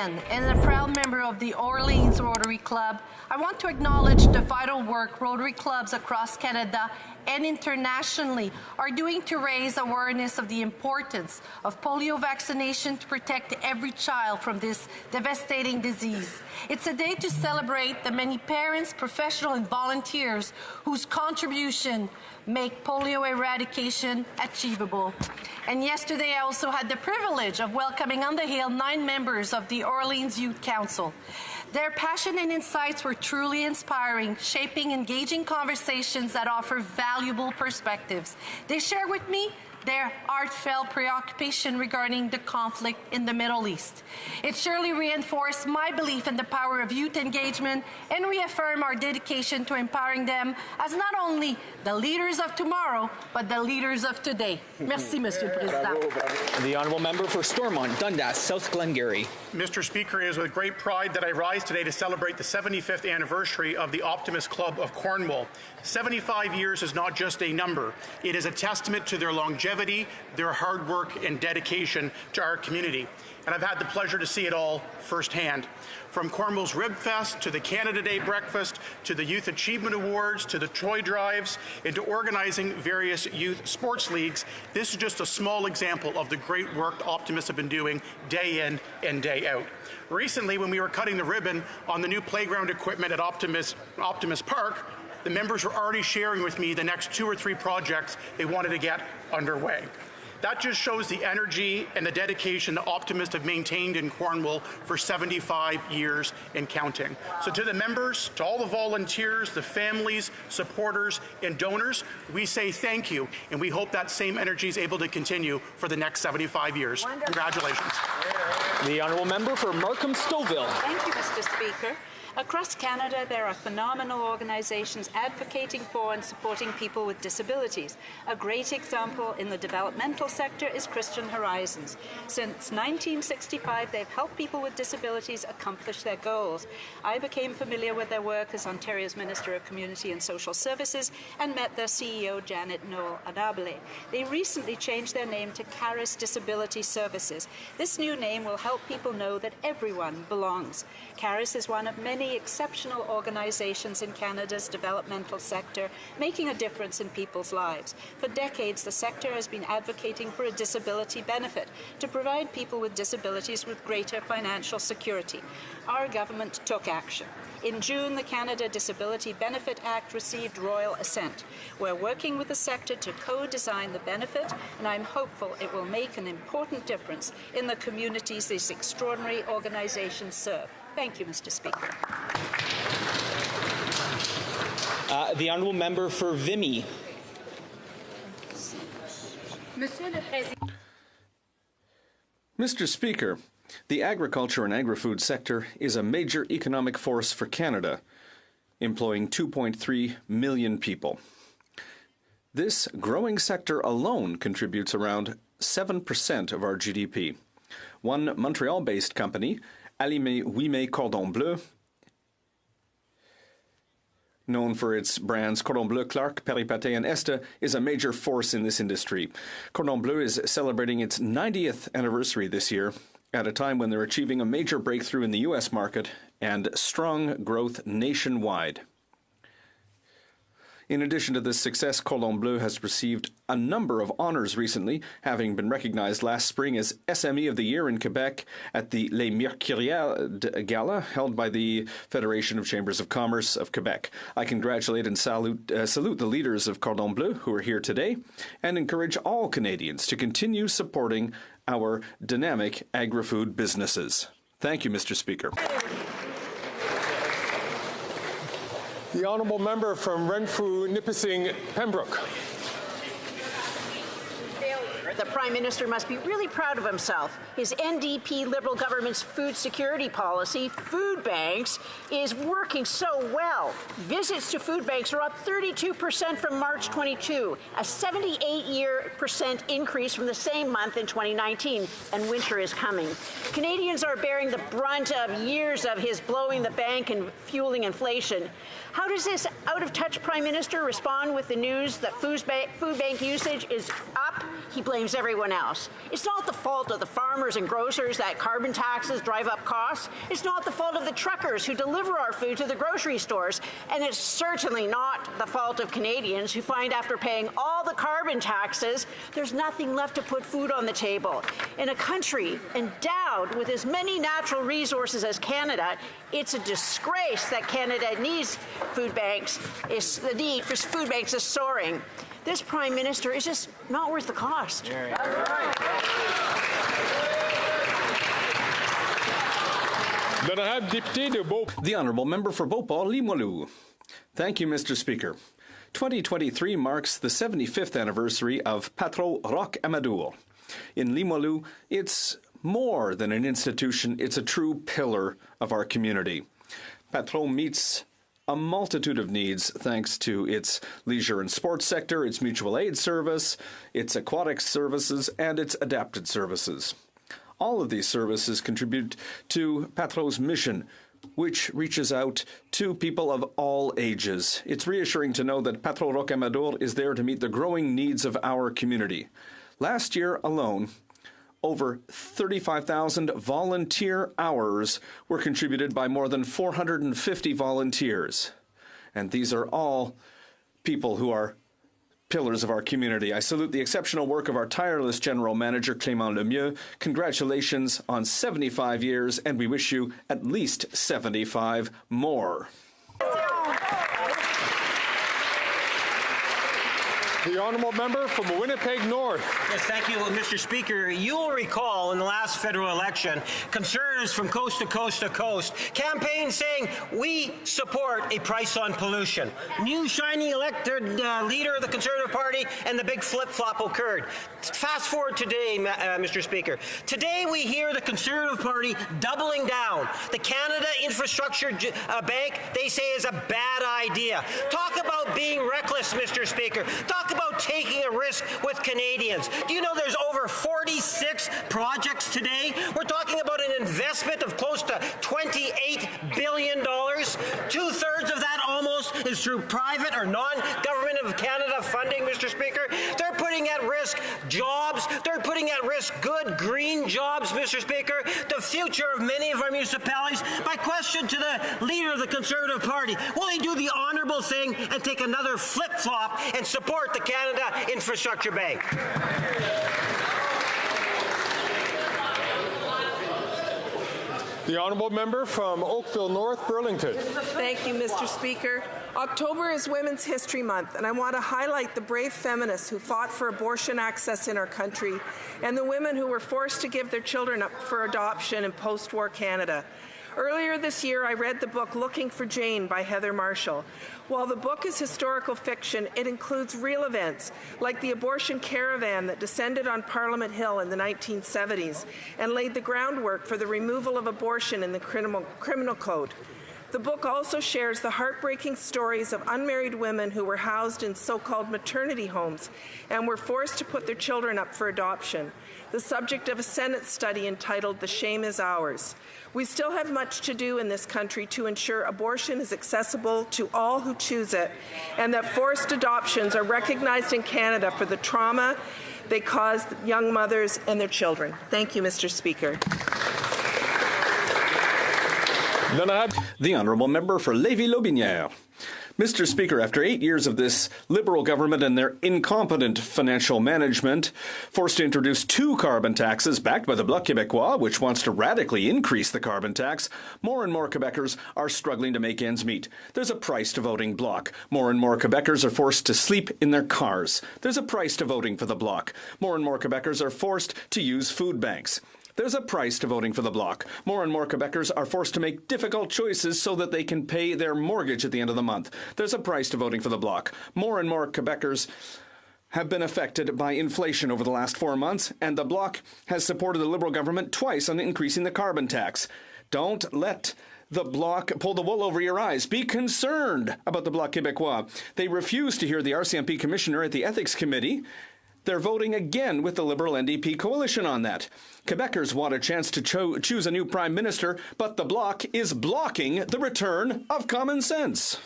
Canadian and a proud member of the Orleans Rotary Club, I want to acknowledge the vital work Rotary clubs across Canada and internationally are doing to raise awareness of the importance of polio vaccination to protect every child from this devastating disease. It's a day to celebrate the many parents, professionals, and volunteers whose contribution make polio eradication achievable. And yesterday I also had the privilege of welcoming on the Hill 9 members of the Orleans Youth Council. Their passion and insights were truly inspiring, shaping engaging conversations that offer valuable perspectives. They share with me their heartfelt preoccupation regarding the conflict in the Middle East. It surely reinforced my belief in the power of youth engagement and reaffirmed our dedication to empowering them as not only the leaders of tomorrow, but the leaders of today. Merci, Monsieur le Président. The Honourable Member for Stormont, Dundas, South Glengarry. Mr. Speaker, it is with great pride that I rise today to celebrate the 75th anniversary of the Optimist Club of Cornwall. 75 years is not just a number. It is a testament to their longevity, their hard work, and dedication to our community. And I've had the pleasure to see it all firsthand. From Cornwall's Rib Fest to the Canada Day Breakfast to the Youth Achievement Awards to the toy drives and to organizing various youth sports leagues, this is just a small example of the great work the Optimists have been doing day in and day out. Recently, when we were cutting the ribbon on the new playground equipment at Optimist Park, the members were already sharing with me the next 2 or 3 projects they wanted to get underway. That just shows the energy and the dedication the Optimists have maintained in Cornwall for 75 years and counting. So to the members, to all the volunteers, the families, supporters, and donors, we say thank you, and we hope that same energy is able to continue for the next 75 years. Wonderful. Congratulations. The Honourable Member for Markham-Stouffville. Thank you, Mr. Speaker. Across Canada, there are phenomenal organizations advocating for and supporting people with disabilities. A great example in the developmental sector is Christian Horizons. Since 1965, they've helped people with disabilities accomplish their goals. I became familiar with their work as Ontario's Minister of Community and Social Services and met their CEO, Janet Noel-Adabale. They recently changed their name to Caris Disability Services. This new name will help people know that everyone belongs. Caris is one of many exceptional organizations in Canada's developmental sector, making a difference in people's lives. For decades, the sector has been advocating for a disability benefit to provide people with disabilities with greater financial security. Our government took action. In June, the Canada Disability Benefit Act received royal assent. We're working with the sector to co-design the benefit, and I'm hopeful it will make an important difference in the communities these extraordinary organizations serve. Thank you, Mr. Speaker. The Honourable Member for Vimy. Mr. Speaker, the agriculture and agri-food sector is a major economic force for Canada, employing 2.3 million people. This growing sector alone contributes around 7% of our GDP. One Montreal-based company, Alimé Cordon Bleu, known for its brands Cordon Bleu, Clark, Péripaté, and Este, is a major force in this industry. Cordon Bleu is celebrating its 90th anniversary this year, at a time when they're achieving a major breakthrough in the U.S. market and strong growth nationwide. In addition to this success, Cordon Bleu has received a number of honors recently, having been recognized last spring as SME of the Year in Quebec at the Les Mercuriades Gala held by the Federation of Chambers of Commerce of Quebec. I congratulate and salute the leaders of Cordon Bleu who are here today and encourage all Canadians to continue supporting our dynamic agri-food businesses. Thank you, Mr. Speaker. The Honourable Member from Renfrew, Nipissing, Pembroke. The Prime Minister must be really proud of himself. His NDP Liberal government's food security policy, food banks, is working so well. Visits to food banks are up 32% from March 22, a 78% increase from the same month in 2019, and winter is coming. Canadians are bearing the brunt of years of his blowing the bank and fueling inflation. How does this out-of-touch Prime Minister respond with the news that food bank usage is up he blames everyone else. It's not the fault of the farmers and grocers that carbon taxes drive up costs. It's not the fault of the truckers who deliver our food to the grocery stores. And it's certainly not the fault of Canadians who find after paying all the carbon taxes, there's nothing left to put food on the table. In a country endowed with as many natural resources as Canada, it's a disgrace that Canada needs food banks. The need for food banks is soaring. This Prime Minister is just not worth the cost. The Honourable Member for Beauport-Limoilou. Thank you, Mr. Speaker. 2023 marks the 75th anniversary of Patro Roch Amador. In Limoilou, it's more than an institution, it's a true pillar of our community. Patron meets a multitude of needs thanks to its leisure and sports sector, its mutual aid service, its aquatic services, and its adapted services. All of these services contribute to Patron's mission, which reaches out to people of all ages. It's reassuring to know that Patro Roch Amador is there to meet the growing needs of our community. Last year alone, over 35,000 volunteer hours were contributed by more than 450 volunteers. And these are all people who are pillars of our community. I salute the exceptional work of our tireless General Manager, Clément Lemieux. Congratulations on 75 years, and we wish you at least 75 more. The Honourable Member from Winnipeg North. Yes, thank you, Mr. Speaker. You will recall in the last federal election, Conservatives from coast to coast to coast campaigned saying, we support a price on pollution. New shiny elected leader of the Conservative Party, and the big flip-flop occurred. Fast forward today, Mr. Speaker. Today we hear the Conservative Party doubling down. The Canada Infrastructure Bank, they say, is a bad idea. Talk about being reckless, Mr. Speaker. Talk about taking a risk with Canadians. Do you know there's over 46 projects today? We're talking about an investment of close to $28 billion. Two-thirds of that almost is through private or non-government of Canada funding, Mr. Speaker. They're putting at risk jobs. They're putting at risk good green jobs, Mr. Speaker. The future of many of our municipalities. My question to the leader of the Conservative Party, will he do the honourable thing and take another flip-flop and support the Canada Infrastructure Bank? The Honourable Member from Oakville North, Burlington. Thank you, Mr. Speaker. October is Women's History Month, and I want to highlight the brave feminists who fought for abortion access in our country and the women who were forced to give their children up for adoption in post-war Canada. Earlier this year, I read the book Looking for Jane by Heather Marshall. While the book is historical fiction, it includes real events, like the abortion caravan that descended on Parliament Hill in the 1970s and laid the groundwork for the removal of abortion in the criminal code. The book also shares the heartbreaking stories of unmarried women who were housed in so-called maternity homes and were forced to put their children up for adoption, the subject of a Senate study entitled The Shame is Ours. We still have much to do in this country to ensure abortion is accessible to all who choose it, and that forced adoptions are recognized in Canada for the trauma they cause young mothers and their children. Thank you, Mr. Speaker. The Honourable Member for Lévis-Lotbinière. Mr. Speaker, after 8 years of this Liberal government and their incompetent financial management, forced to introduce 2 carbon taxes backed by the Bloc Québécois, which wants to radically increase the carbon tax, more and more Quebecers are struggling to make ends meet. There's a price to voting Bloc. More and more Quebecers are forced to sleep in their cars. There's a price to voting for the Bloc. More and more Quebecers are forced to use food banks. There's a price to voting for the Bloc. More and more Quebecers are forced to make difficult choices so that they can pay their mortgage at the end of the month. There's a price to voting for the Bloc. More and more Quebecers have been affected by inflation over the last 4 months, and the Bloc has supported the Liberal government twice on increasing the carbon tax. Don't let the Bloc pull the wool over your eyes. Be concerned about the Bloc Québécois. They refuse to hear the RCMP commissioner at the Ethics Committee. They're voting again with the Liberal NDP coalition on that. Quebecers want a chance to choose a new Prime Minister, but the Bloc is blocking the return of common sense.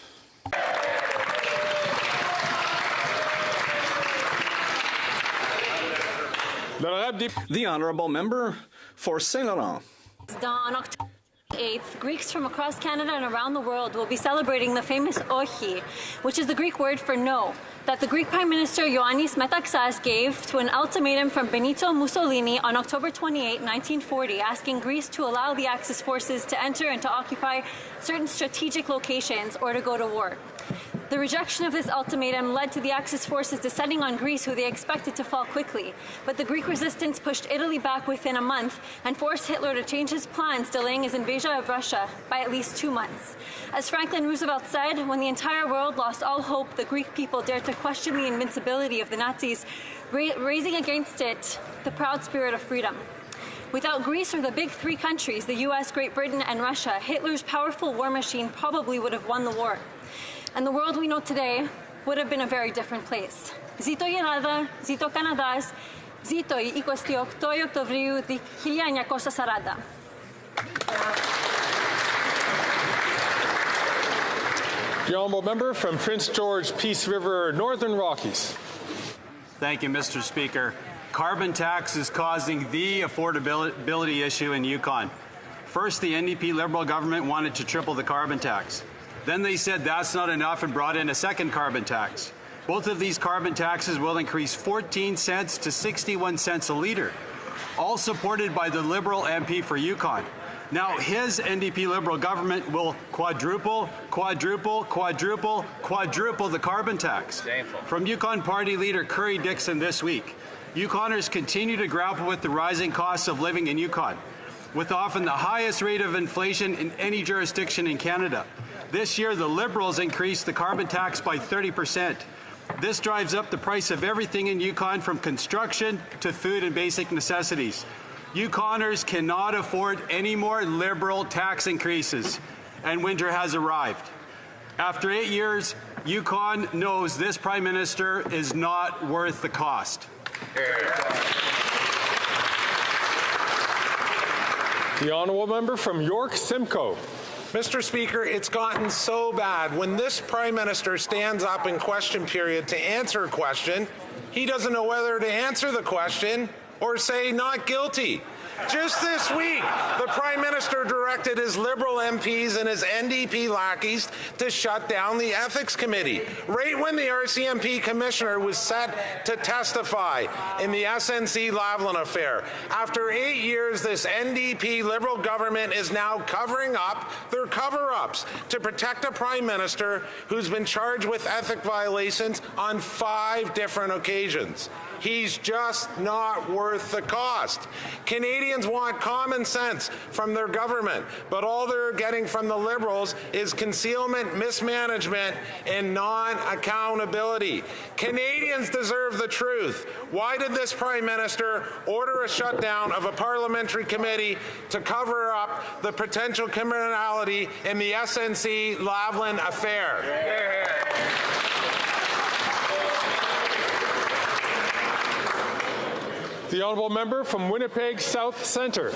The honourable member for Saint Laurent. On October 8th, Greeks from across Canada and around the world will be celebrating the famous Ochi, which is the Greek word for no, that the Greek Prime Minister Ioannis Metaxas gave to an ultimatum from Benito Mussolini on October 28, 1940, asking Greece to allow the Axis forces to enter and to occupy certain strategic locations or to go to war. The rejection of this ultimatum led to the Axis forces descending on Greece, who they expected to fall quickly. But the Greek resistance pushed Italy back within a month and forced Hitler to change his plans, delaying his invasion of Russia by at least 2 months. As Franklin Roosevelt said, when the entire world lost all hope, the Greek people dared to question the invincibility of the Nazis, raising against it the proud spirit of freedom. Without Greece or the big three countries, the US, Great Britain, and Russia, Hitler's powerful war machine probably would have won the war. And the world we know today would have been a very different place. Zito η Ελλάδα, zito Καναδάς, zito η 28 Οκτωβρίου 1940. The honourable member from Prince George, Peace River, Northern Rockies. Thank you, Mr. Speaker. Carbon tax is causing the affordability issue in Yukon. First, the NDP Liberal government wanted to triple the carbon tax. Then they said that's not enough and brought in a second carbon tax. Both of these carbon taxes will increase 14 cents to 61 cents a litre, all supported by the Liberal MP for Yukon. Now, his NDP Liberal government will quadruple the carbon tax. Shameful. From Yukon Party leader Curry Dixon this week, Yukoners continue to grapple with the rising costs of living in Yukon, with often the highest rate of inflation in any jurisdiction in Canada. This year, the Liberals increased the carbon tax by 30%. This drives up the price of everything in Yukon, from construction to food and basic necessities. Yukoners cannot afford any more Liberal tax increases, and winter has arrived. After 8 years, Yukon knows this Prime Minister is not worth the cost. The honourable member from York Simcoe. Mr. Speaker, it's gotten so bad. When this Prime Minister stands up in question period to answer a question, he doesn't know whether to answer the question or say not guilty. Just this week, the Prime Minister directed his Liberal MPs and his NDP lackeys to shut down the Ethics Committee, right when the RCMP Commissioner was set to testify in the SNC-Lavalin affair. After 8 years, this NDP Liberal government is now covering up their cover-ups to protect a Prime Minister who's been charged with ethic violations on 5 different occasions. He's just not worth the cost. Canadians want common sense from their government, but all they're getting from the Liberals is concealment, mismanagement, and non-accountability. Canadians deserve the truth. Why did this Prime Minister order a shutdown of a parliamentary committee to cover up the potential criminality in the SNC-Lavalin affair? The honourable member from Winnipeg South Centre.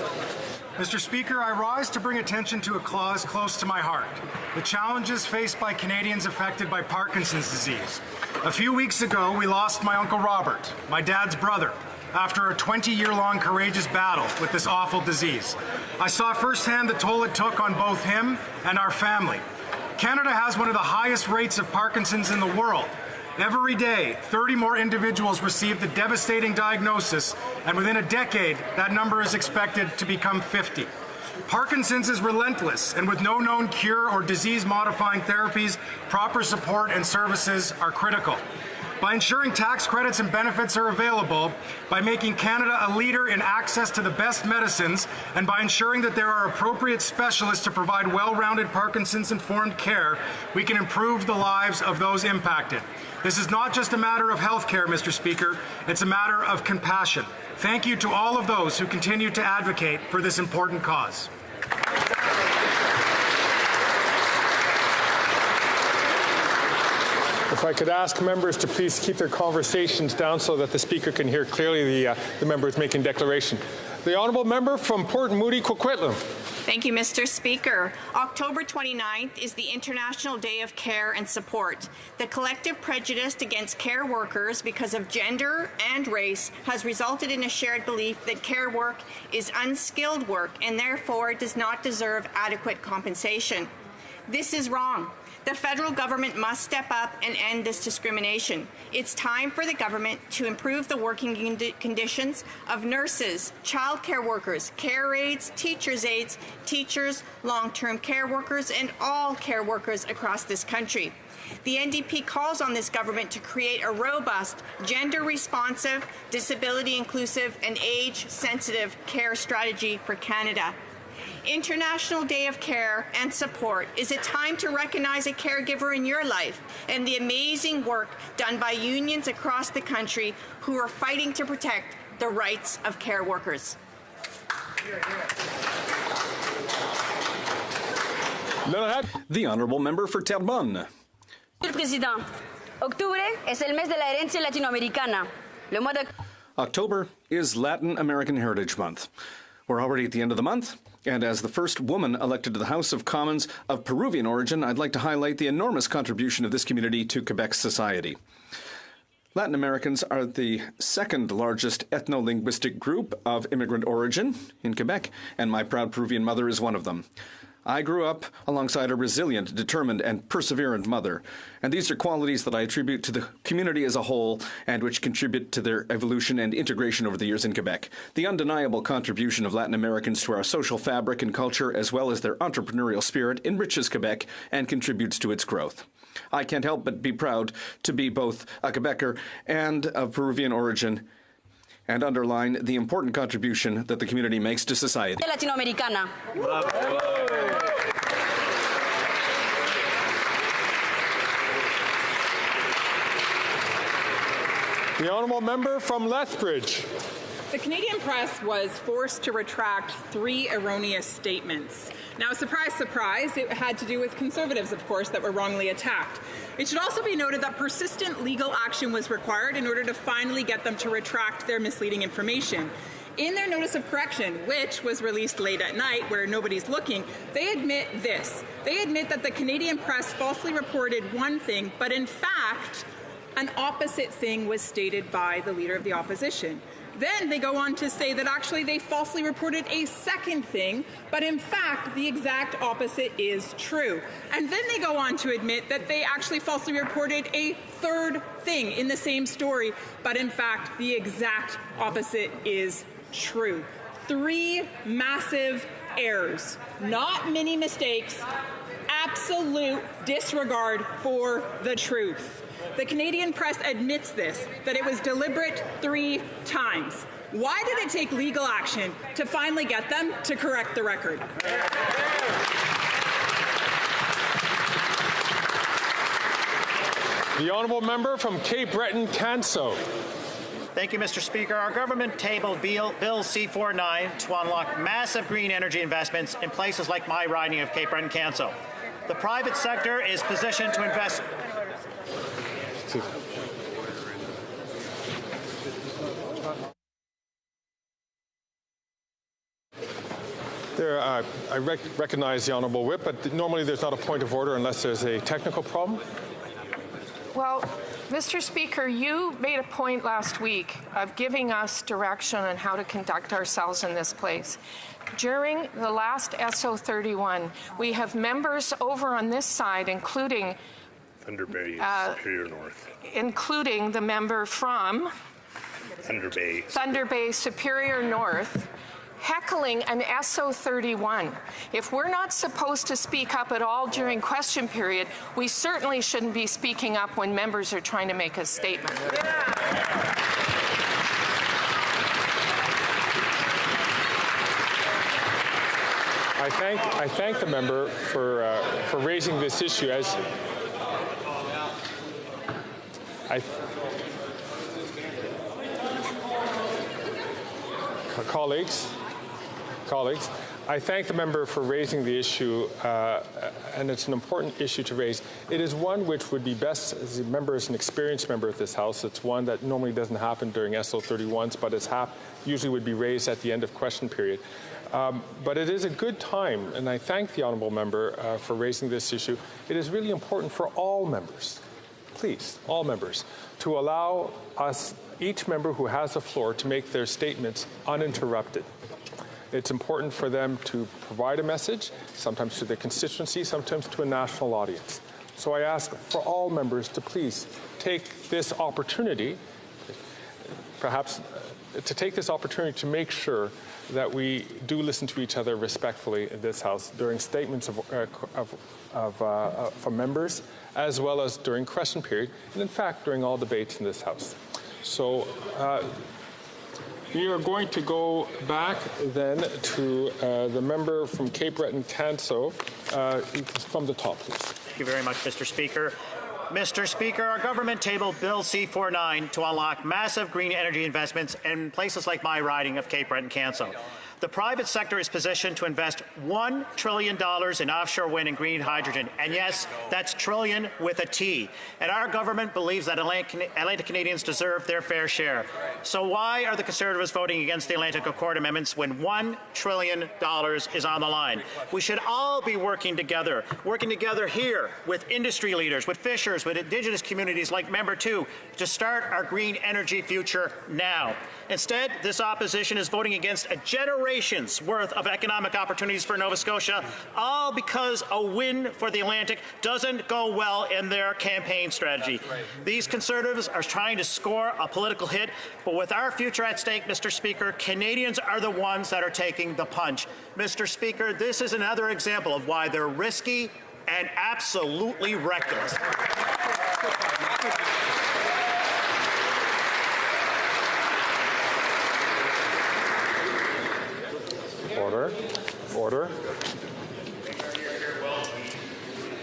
Mr. Speaker, I rise to bring attention to a cause close to my heart: the challenges faced by Canadians affected by Parkinson's disease. A few weeks ago, we lost my Uncle Robert, my dad's brother, after a 20-year-long courageous battle with this awful disease. I saw firsthand the toll it took on both him and our family. Canada has one of the highest rates of Parkinson's in the world. Every day, 30 more individuals receive the devastating diagnosis, and within a decade, that number is expected to become 50. Parkinson's is relentless, and with no known cure or disease-modifying therapies, proper support and services are critical. By ensuring tax credits and benefits are available, by making Canada a leader in access to the best medicines, and by ensuring that there are appropriate specialists to provide well-rounded Parkinson's-informed care, we can improve the lives of those impacted. This is not just a matter of health care, Mr. Speaker. It's a matter of compassion. Thank you to all of those who continue to advocate for this important cause. If I could ask members to please keep their conversations down so that the Speaker can hear clearly the member is making declaration. The honourable member from Port Moody, Coquitlam. Thank you, Mr. Speaker. October 29th is the International Day of Care and Support. The collective prejudice against care workers because of gender and race has resulted in a shared belief that care work is unskilled work and therefore does not deserve adequate compensation. This is wrong. The federal government must step up and end this discrimination. It's time for the government to improve the working conditions of nurses, child care workers, care aides, teachers' aides, teachers, long-term care workers, and all care workers across this country. The NDP calls on this government to create a robust, gender-responsive, disability-inclusive, and age-sensitive care strategy for Canada. International Day of Care and Support is a time to recognize a caregiver in your life and the amazing work done by unions across the country who are fighting to protect the rights of care workers. The Honourable Member for Terrebonne. Monsieur le Président, octubre es el mes de la herencia latinoamericana. Le mois de... October is Latin American Heritage Month. We're already at the end of the month, and as the first woman elected to the House of Commons of Peruvian origin, I'd like to highlight the enormous contribution of this community to Quebec's society. Latin Americans are the second largest ethno-linguistic group of immigrant origin in Quebec, and my proud Peruvian mother is one of them. I grew up alongside a resilient, determined, and perseverant mother, and these are qualities that I attribute to the community as a whole and which contribute to their evolution and integration over the years in Quebec. The undeniable contribution of Latin Americans to our social fabric and culture, as well as their entrepreneurial spirit, enriches Quebec and contributes to its growth. I can't help but be proud to be both a Quebecer and of Peruvian origin, and underline the important contribution that the community makes to society. Latinoamericana. The Honourable Member from Lethbridge. The Canadian press was forced to retract 3 erroneous statements. Now, surprise, surprise, it had to do with Conservatives, of course, that were wrongly attacked. It should also be noted that persistent legal action was required in order to finally get them to retract their misleading information. In their notice of correction, which was released late at night where nobody's looking, they admit this. They admit that the Canadian press falsely reported one thing, but in fact, an opposite thing was stated by the Leader of the Opposition. Then they go on to say that actually they falsely reported a second thing, but in fact the exact opposite is true. And then they go on to admit that they actually falsely reported a third thing in the same story, but in fact the exact opposite is true. 3 massive errors, not mini mistakes, absolute disregard for the truth. The Canadian press admits this, that it was deliberate 3 times. Why did it take legal action to finally get them to correct the record? The Honourable Member from Cape Breton-Canso. Thank you, Mr. Speaker. Our government tabled Bill C-49 to unlock massive green energy investments in places like my riding of Cape Breton-Canso. The private sector is positioned to invest... I recognize the Honourable Whip, but normally there's not a point of order unless there's a technical problem. Well, Mr. Speaker, you made a point last week of giving us direction on how to conduct ourselves in this place. During the last SO31, we have members over on this side, including Thunder Bay, Superior North. Including the member from Thunder Bay, Superior North, heckling an SO31. If we're not supposed to speak up at all during question period, we certainly shouldn't be speaking up when members are trying to make a statement. I thank the member for raising this issue. As colleagues, I thank the member for raising the issue, and it's an important issue to raise. It is one which would be best, as a member is an experienced member of this House. It's one that normally doesn't happen during SO31s, but usually would be raised at the end of question period. But it is a good time, and I thank the honourable member for raising this issue. It is really important for all members, please, all members, to allow us, each member who has the floor, to make their statements uninterrupted. It's important for them to provide a message, sometimes to their constituency, sometimes to a national audience. So I ask for all members to please take this opportunity, perhaps to take this opportunity to make sure that we do listen to each other respectfully in this House during statements from members, as well as during question period, and in fact during all debates in this House. So we are going to go back then to the member from Cape Breton-Canso from the top, please. Thank you very much, Mr. Speaker. Mr. Speaker, our government tabled Bill C-49 to unlock massive green energy investments in places like my riding of Cape Breton-Canso. The private sector is positioned to invest $1 trillion in offshore wind and green hydrogen. And yes, that's trillion with a T. And our government believes that Atlantic Canadians deserve their fair share. So why are the Conservatives voting against the Atlantic Accord amendments when $1 trillion is on the line? We should all be working together here with industry leaders, with fishers, with Indigenous communities like Member 2 to start our green energy future now. Instead, this opposition is voting against a generation's worth of economic opportunities for Nova Scotia, all because a win for the Atlantic doesn't go well in their campaign strategy. These Conservatives are trying to score a political hit, but with our future at stake, Mr. Speaker, Canadians are the ones that are taking the punch. Mr. Speaker, this is another example of why they're risky and absolutely reckless. Order.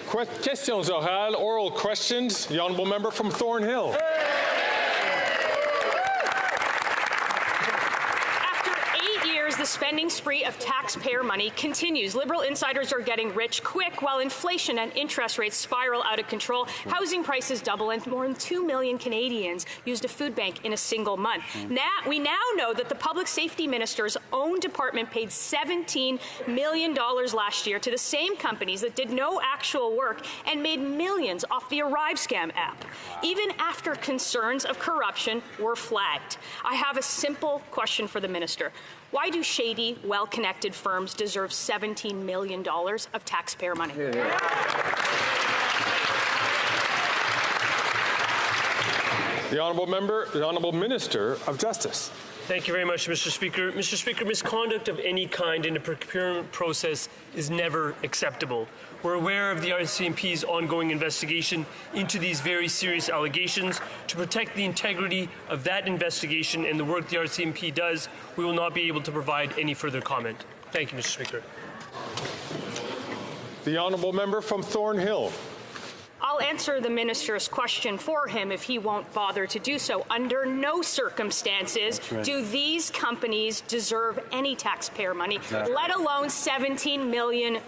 Questions orales, oral questions. The honourable member from Thornhill. The spending spree of taxpayer money continues. Liberal insiders are getting rich quick while inflation and interest rates spiral out of control. Housing prices double and more than 2 million Canadians used a food bank in a single month. We now know that the public safety minister's own department paid $17 million last year to the same companies that did no actual work and made millions off the Arrive scam app, even after concerns of corruption were flagged. I have a simple question for the minister. Why do shady, well-connected firms deserve $17 million of taxpayer money? The honourable member, the honourable Minister of Justice. Thank you very much, Mr. Speaker. Mr. Speaker, misconduct of any kind in a procurement process is never acceptable. We're aware of the RCMP's ongoing investigation into these very serious allegations. To protect the integrity of that investigation and the work the RCMP does, we will not be able to provide any further comment. Thank you, Mr. Speaker. The honourable member from Thornhill. I'll answer the minister's question for him if he won't bother to do so. Under no circumstances do these companies deserve any taxpayer money, let alone $17 million.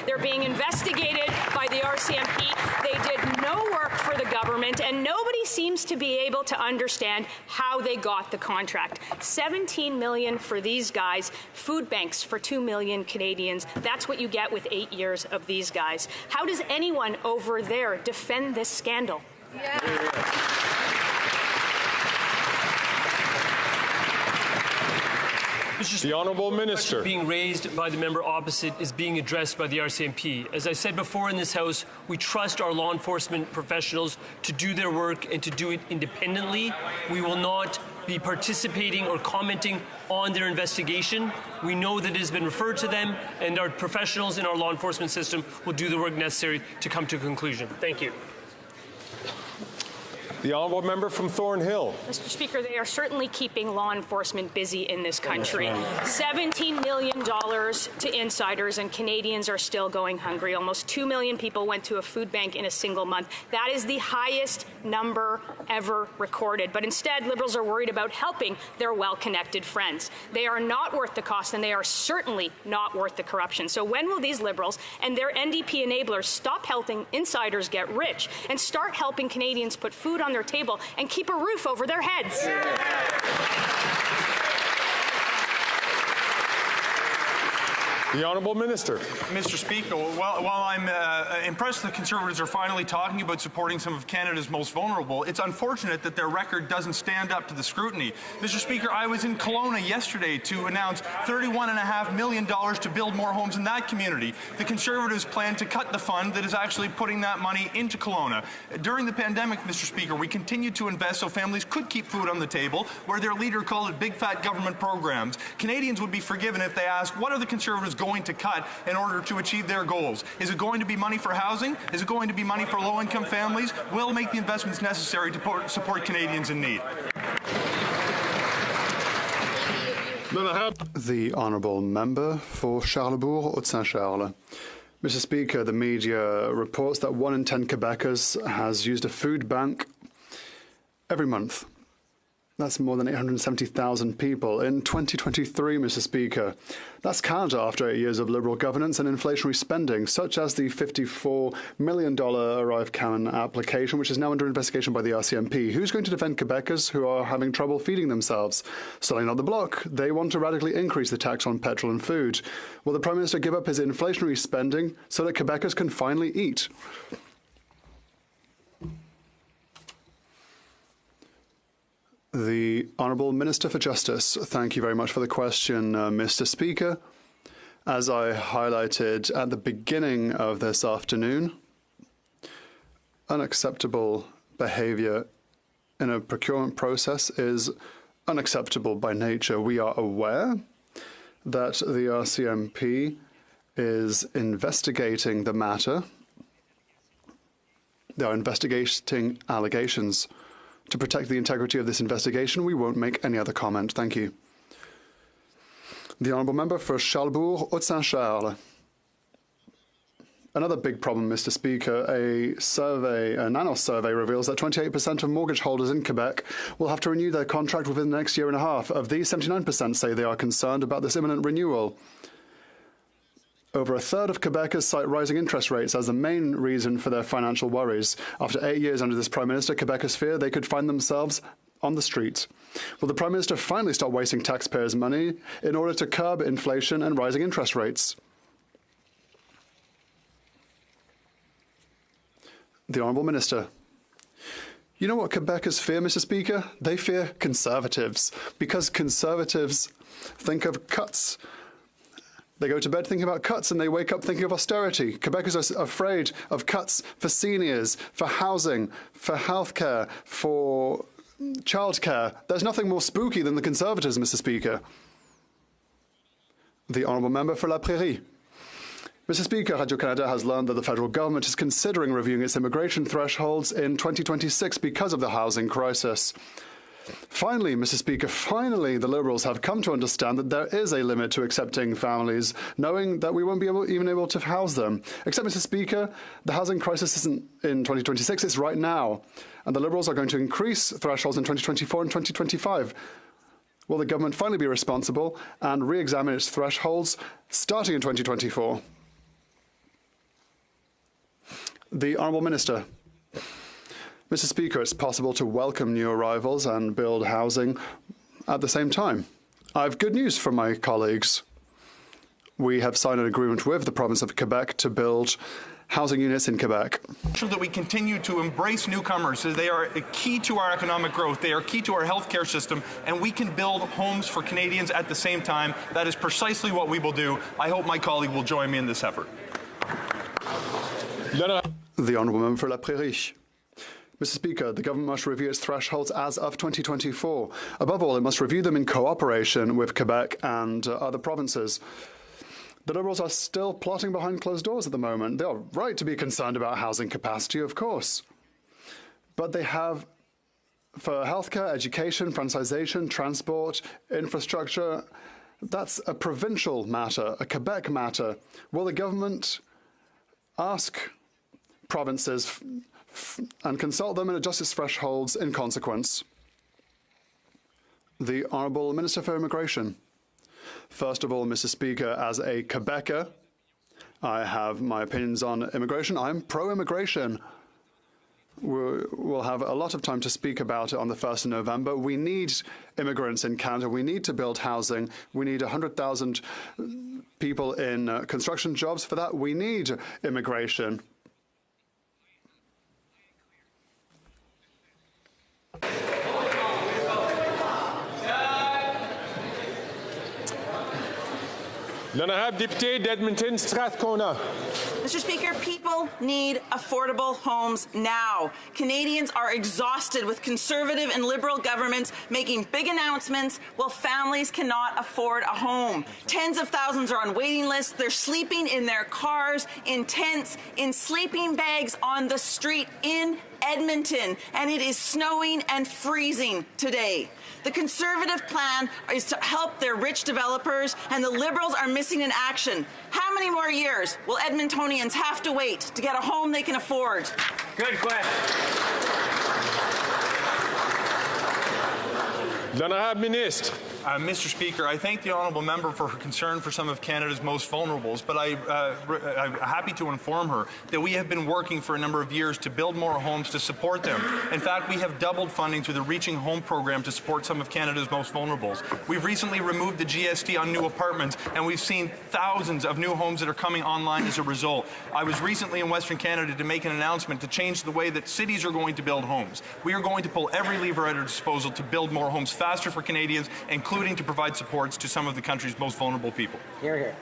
They're being investigated by the RCMP. They did no work for the government, and nobody seems to be able to understand how they got the contract. $17 million for these guys, food banks for 2 million Canadians. That's what you get with 8 years of these guys. How does anyone over there defend this scandal? The honourable minister. Being raised by the member opposite is being addressed by the RCMP. As I said before in this House, we trust our law enforcement professionals to do their work and to do it independently. We will not be participating or commenting on their investigation. We know that it has been referred to them, and our professionals in our law enforcement system will do the work necessary to come to a conclusion. Thank you. The honourable member from Thornhill. Mr. Speaker, they are certainly keeping law enforcement busy in this country. $17 million to insiders, and Canadians are still going hungry. Almost 2 million people went to a food bank in a single month. That is the highest number ever recorded. But instead, Liberals are worried about helping their well-connected friends. They are not worth the cost, and they are certainly not worth the corruption. So when will these Liberals and their NDP enablers stop helping insiders get rich and start helping Canadians put food on their table and keep a roof over their heads? The Honourable Minister. Mr. Speaker, while I'm impressed the Conservatives are finally talking about supporting some of Canada's most vulnerable, it's unfortunate that their record doesn't stand up to the scrutiny. Mr. Speaker, I was in Kelowna yesterday to announce $31.5 million to build more homes in that community. The Conservatives plan to cut the fund that is actually putting that money into Kelowna. During the pandemic, Mr. Speaker, we continued to invest so families could keep food on the table, where their leader called it big fat government programs. Canadians would be forgiven if they ask, what are the Conservatives going to cut in order to achieve their goals? Is it going to be money for housing? Is it going to be money for low-income families? We'll make the investments necessary to support Canadians in need. The Honourable Member for Charlesbourg-Haute-Saint-Charles. Mr. Speaker, the media reports that 1 in 10 Quebecers has used a food bank every month. That's more than 870,000 people in 2023, Mr. Speaker. That's Canada after 8 years of Liberal governance and inflationary spending, such as the $54 million Arrive Can application, which is now under investigation by the RCMP. Who's going to defend Quebecers who are having trouble feeding themselves? Certainly not the Bloc. They want to radically increase the tax on petrol and food. Will the Prime Minister give up his inflationary spending so that Quebecers can finally eat? The Honourable Minister for Justice. Thank you very much for the question, Mr. Speaker. As I highlighted at the beginning of this afternoon, unacceptable behaviour in a procurement process is unacceptable by nature. We are aware that the RCMP is investigating the matter. They are investigating allegations. To protect the integrity of this investigation, we won't make any other comment. Thank you. The Honourable Member for Charlesbourg-Haute-Saint-Charles. Another big problem, Mr. Speaker. A NANOS survey reveals that 28% of mortgage holders in Quebec will have to renew their contract within the next year and a half. Of these, 79% say they are concerned about this imminent renewal. Over a third of Quebecers cite rising interest rates as the main reason for their financial worries. After 8 years under this Prime Minister, Quebecers fear they could find themselves on the street. Will the Prime Minister finally stop wasting taxpayers' money in order to curb inflation and rising interest rates? The Honourable Minister. You know what Quebecers fear, Mr. Speaker? They fear Conservatives, because Conservatives think of cuts. They go to bed thinking about cuts and they wake up thinking of austerity. Quebecers are afraid of cuts for seniors, for housing, for healthcare, for childcare. There's nothing more spooky than the Conservatives, Mr. Speaker. The Honourable Member for La Prairie. Mr. Speaker, Radio-Canada has learned that the federal government is considering reviewing its immigration thresholds in 2026 because of the housing crisis. Finally, Mr. Speaker, finally the Liberals have come to understand that there is a limit to accepting families, knowing that we won't be even able to house them. Except, Mr. Speaker, the housing crisis isn't in 2026, it's right now. And the Liberals are going to increase thresholds in 2024 and 2025. Will the government finally be responsible and re-examine its thresholds starting in 2024? The Honourable Minister. Mr. Speaker, it's possible to welcome new arrivals and build housing at the same time. I have good news for my colleagues. We have signed an agreement with the province of Quebec to build housing units in Quebec. That we continue to embrace newcomers. They are key to our economic growth. They are key to our healthcare system, and we can build homes for Canadians at the same time. That is precisely what we will do. I hope my colleague will join me in this effort. The Honourable Member for La Prairie. Mr. Speaker, the government must review its thresholds as of 2024. Above all, it must review them in cooperation with Quebec and other provinces. The Liberals are still plotting behind closed doors at the moment. They are right to be concerned about housing capacity, of course. But they have, for healthcare, education, franchisation, transport, infrastructure, that's a provincial matter, a Quebec matter. Will the government ask provinces and consult them and adjust its thresholds in consequence? The Honourable Minister for Immigration. First of all, Mr. Speaker, as a Quebecer, I have my opinions on immigration. I'm pro-immigration. We'll have a lot of time to speak about it on the 1st of November. We need immigrants in Canada. We need to build housing. We need 100,000 people in construction jobs. For that, we need immigration. Député d'Edmonton, Strathcona. Mr. Speaker, people need affordable homes now. Canadians are exhausted with Conservative and Liberal governments making big announcements while families cannot afford a home. Tens of thousands are on waiting lists. They're sleeping in their cars, in tents, in sleeping bags on the street in Edmonton, and it is snowing and freezing today. The Conservative plan is to help their rich developers, and the Liberals are missing in action. How many more years will Edmontonians have to wait to get a home they can afford? Good question. L'honorable ministre. Mr. Speaker, I thank the honourable member for her concern for some of Canada's most vulnerables, but I'm happy to inform her that we have been working for a number of years to build more homes to support them. In fact, we have doubled funding through the Reaching Home program to support some of Canada's most vulnerables. We've recently removed the GST on new apartments, and we've seen thousands of new homes that are coming online as a result. I was recently in Western Canada to make an announcement to change the way that cities are going to build homes. We are going to pull every lever at our disposal to build more homes faster for Canadians, including to provide supports to some of the country's most vulnerable people. Hear, hear.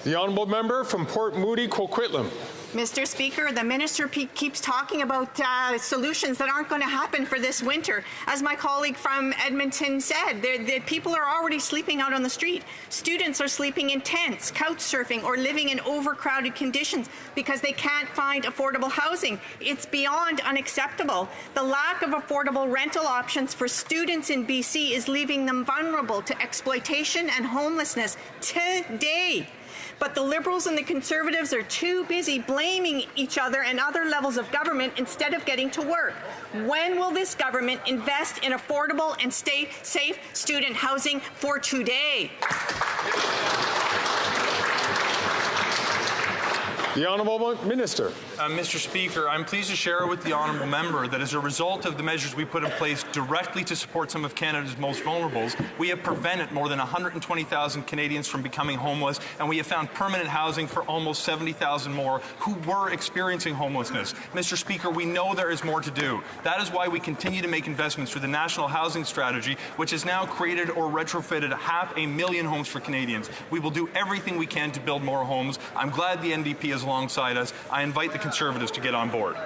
The honourable member from Port Moody, Coquitlam. Mr. Speaker, the minister keeps talking about solutions that aren't going to happen for this winter. As my colleague from Edmonton said, the people are already sleeping out on the street. Students are sleeping in tents, couch surfing, or living in overcrowded conditions because they can't find affordable housing. It's beyond unacceptable. The lack of affordable rental options for students in BC is leaving them vulnerable to exploitation and homelessness today. But the Liberals and the Conservatives are too busy blaming each other and other levels of government instead of getting to work. When will this government invest in affordable and safe student housing for today? The Honourable Minister. Mr. Speaker, I'm pleased to share with the honourable member that as a result of the measures we put in place directly to support some of Canada's most vulnerables, we have prevented more than 120,000 Canadians from becoming homeless, and we have found permanent housing for almost 70,000 more who were experiencing homelessness. Mr. Speaker, we know there is more to do. That is why we continue to make investments through the National Housing Strategy, which has now created or retrofitted 500,000 homes for Canadians. We will do everything we can to build more homes. I'm glad the NDP is alongside us. I invite the Conservatives to get on board.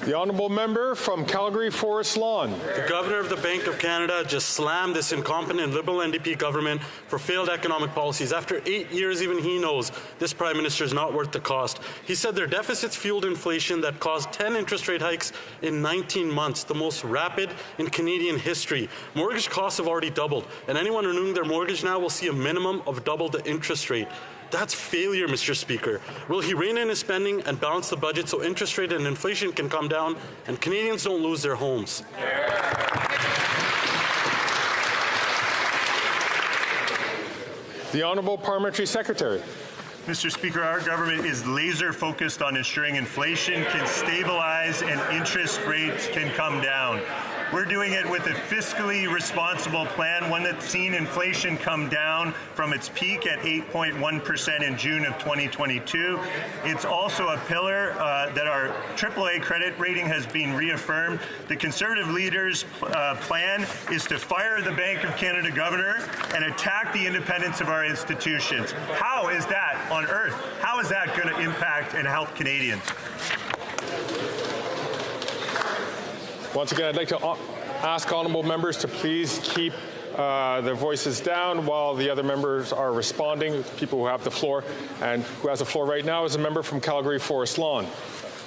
The honourable member from Calgary Forest Lawn. The Governor of the Bank of Canada just slammed this incompetent Liberal NDP government for failed economic policies. After 8 years, even he knows this Prime Minister is not worth the cost. He said their deficits fueled inflation that caused 10 interest rate hikes in 19 months, the most rapid in Canadian history. Mortgage costs have already doubled, and anyone renewing their mortgage now will see a minimum of double the interest rate. That's failure, Mr. Speaker. Will he rein in his spending and balance the budget so interest rate and inflation can come down and Canadians don't lose their homes? The Honourable Parliamentary Secretary. Mr. Speaker, our government is laser focused on ensuring inflation can stabilize and interest rates can come down. We're doing it with a fiscally responsible plan, one that's seen inflation come down from its peak at 8.1% in June of 2022. It's also a pillar that our AAA credit rating has been reaffirmed. The Conservative leader's plan is to fire the Bank of Canada governor and attack the independence of our institutions. How is that on earth? How is that going to impact and help Canadians? Once again, I'd like to ask honourable members to please keep their voices down while the other members are responding, people who have the floor. And who has the floor right now is a member from Calgary Forest Lawn.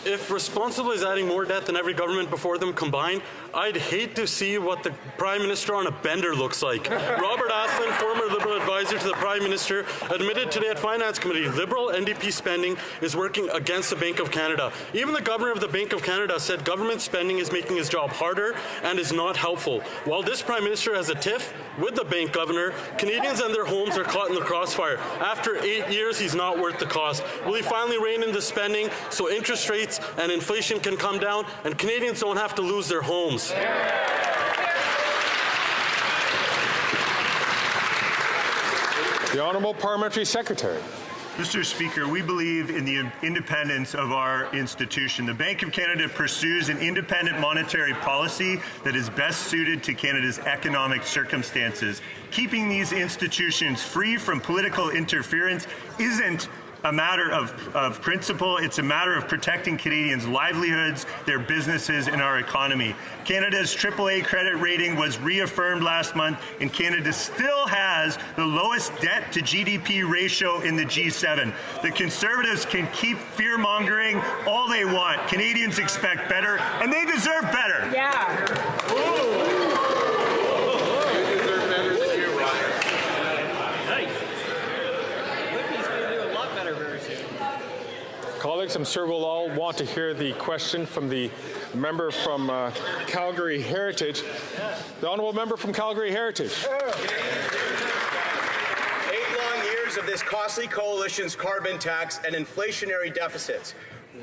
If responsible is adding more debt than every government before them combined, I'd hate to see what the Prime Minister on a bender looks like. Robert Aslan, former Liberal advisor to to the Prime Minister, admitted today at Finance Committee Liberal NDP spending is working against the Bank of Canada. Even the Governor of the Bank of Canada said government spending is making his job harder and is not helpful. While this Prime Minister has a tiff with the Bank Governor, Canadians and their homes are caught in the crossfire. After 8 years, he's not worth the cost. Will he finally rein in the spending so interest rates and inflation can come down and Canadians don't have to lose their homes? The Honourable Parliamentary Secretary. Mr. Speaker, we believe in the independence of our institution. The Bank of Canada pursues an independent monetary policy that is best suited to Canada's economic circumstances. Keeping these institutions free from political interference isn't a matter of principle. It's a matter of protecting Canadians' livelihoods, their businesses, and our economy. Canada's AAA credit rating was reaffirmed last month, and Canada still has the lowest debt to GDP ratio in the G7. The Conservatives can keep fear-mongering all they want. Canadians expect better, and they deserve better. Yeah. Ooh. Colleagues, I'm sure we'll all want to hear the question from the member from Calgary Heritage. The Honourable Member from Calgary Heritage. 8 long years of this costly coalition's carbon tax and inflationary deficits.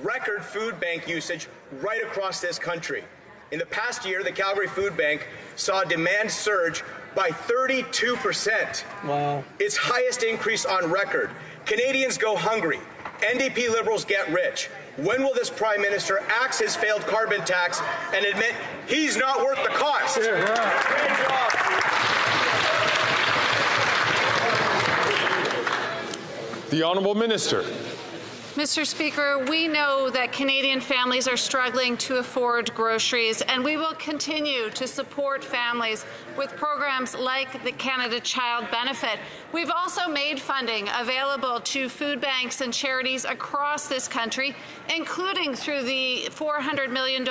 Record food bank usage right across this country. In the past year, the Calgary Food Bank saw demand surge by 32%. Wow. Its highest increase on record. Canadians go hungry. NDP Liberals get rich. When will this Prime Minister axe his failed carbon tax and admit he's not worth the cost? The Honourable Minister. Mr. Speaker, we know that Canadian families are struggling to afford groceries, and we will continue to support families with programs like the Canada Child Benefit. We've also made funding available to food banks and charities across this country, including through the $400 million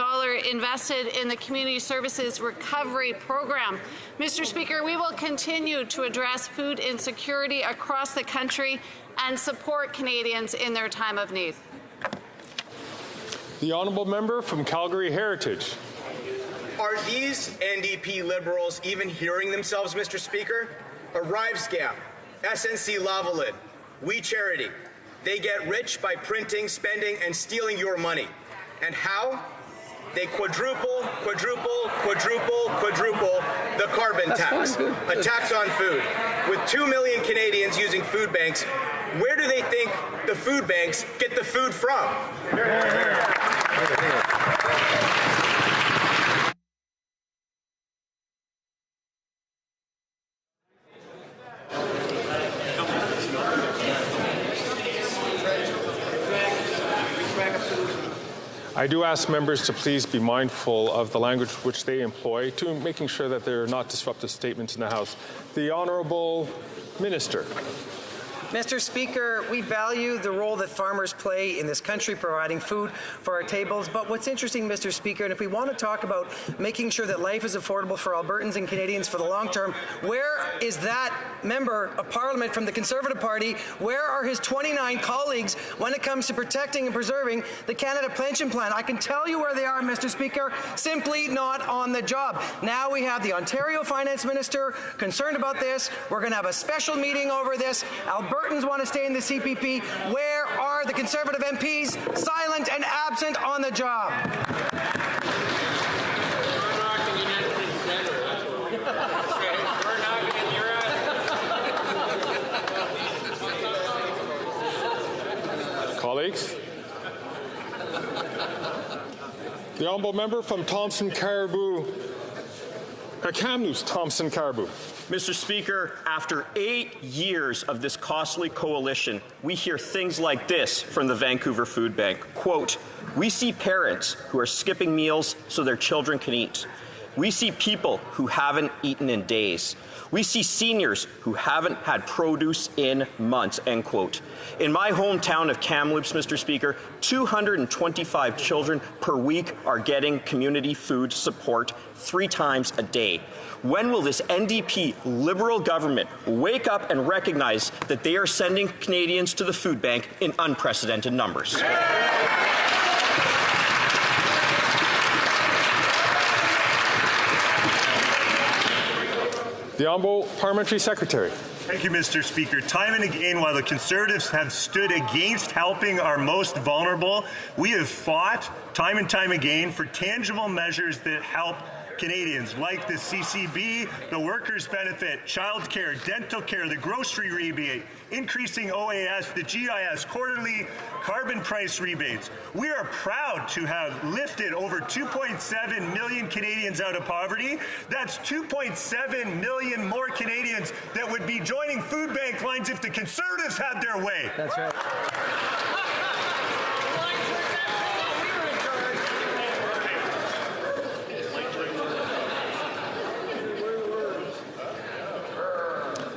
invested in the Community Services Recovery Program. Mr. Speaker, we will continue to address food insecurity across the country and support Canadians in their time of need. The Honourable Member from Calgary Heritage. Are these NDP Liberals even hearing themselves, Mr. Speaker? Arrive Scam, SNC Lavalin, We Charity. They get rich by printing, spending, and stealing your money. And how? They quadruple the carbon tax, a tax on food. With 2 million Canadians using food banks, where do they think the food banks get the food from? I do ask members to please be mindful of the language which they employ to making sure that there are not disruptive statements in the House. The Honourable Minister. Mr. Speaker, we value the role that farmers play in this country providing food for our tables. But what's interesting, Mr. Speaker, and if we want to talk about making sure that life is affordable for Albertans and Canadians for the long term, where is that member of Parliament from the Conservative Party? Where are his 29 colleagues when it comes to protecting and preserving the Canada Pension Plan? I can tell you where they are, Mr. Speaker, simply not on the job. Now we have the Ontario Finance Minister concerned about this. We're going to have a special meeting over this. Albertans want to stay in the CPP. Where are the Conservative MPs? Silent and absent on the job. Colleagues. The Honourable Member from Kamloops, Thompson Caribou. Mr. Speaker, after 8 years of this costly coalition, we hear things like this from the Vancouver Food Bank. Quote, "We see parents who are skipping meals so their children can eat. We see people who haven't eaten in days. We see seniors who haven't had produce in months, end quote. In my hometown of Kamloops, Mr. Speaker, 225 children per week are getting community food support 3 times a day. When will this NDP Liberal government wake up and recognize that they are sending Canadians to the food bank in unprecedented numbers? The Honourable Parliamentary Secretary. Thank you, Mr. Speaker. Time and again, while the Conservatives have stood against helping our most vulnerable, we have fought time and time again for tangible measures that help Canadians, like the CCB, the workers' benefit, childcare, dental care, the grocery rebate, increasing OAS, the GIS, quarterly carbon price rebates. We are proud to have lifted over 2.7 million Canadians out of poverty. That's 2.7 million more Canadians that would be joining food bank lines if the Conservatives had their way. That's right.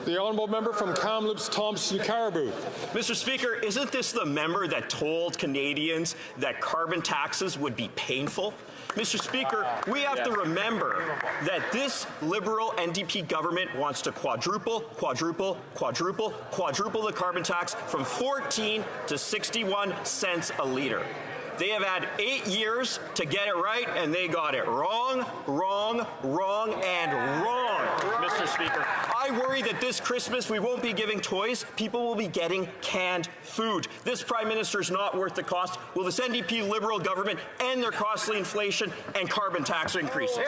The Honourable Member from Kamloops, Thompson Caribou. Mr. Speaker, isn't this the member that told Canadians that carbon taxes would be painful? Mr. Speaker, we have to remember that this Liberal NDP government wants to quadruple the carbon tax from 14 to 61 cents a litre. They have had 8 years to get it right, and they got it wrong, and wrong, Mr. Speaker. I worry that this Christmas we won't be giving toys. People will be getting canned food. This Prime Minister is not worth the cost. Will this NDP Liberal government end their costly inflation and carbon tax increases?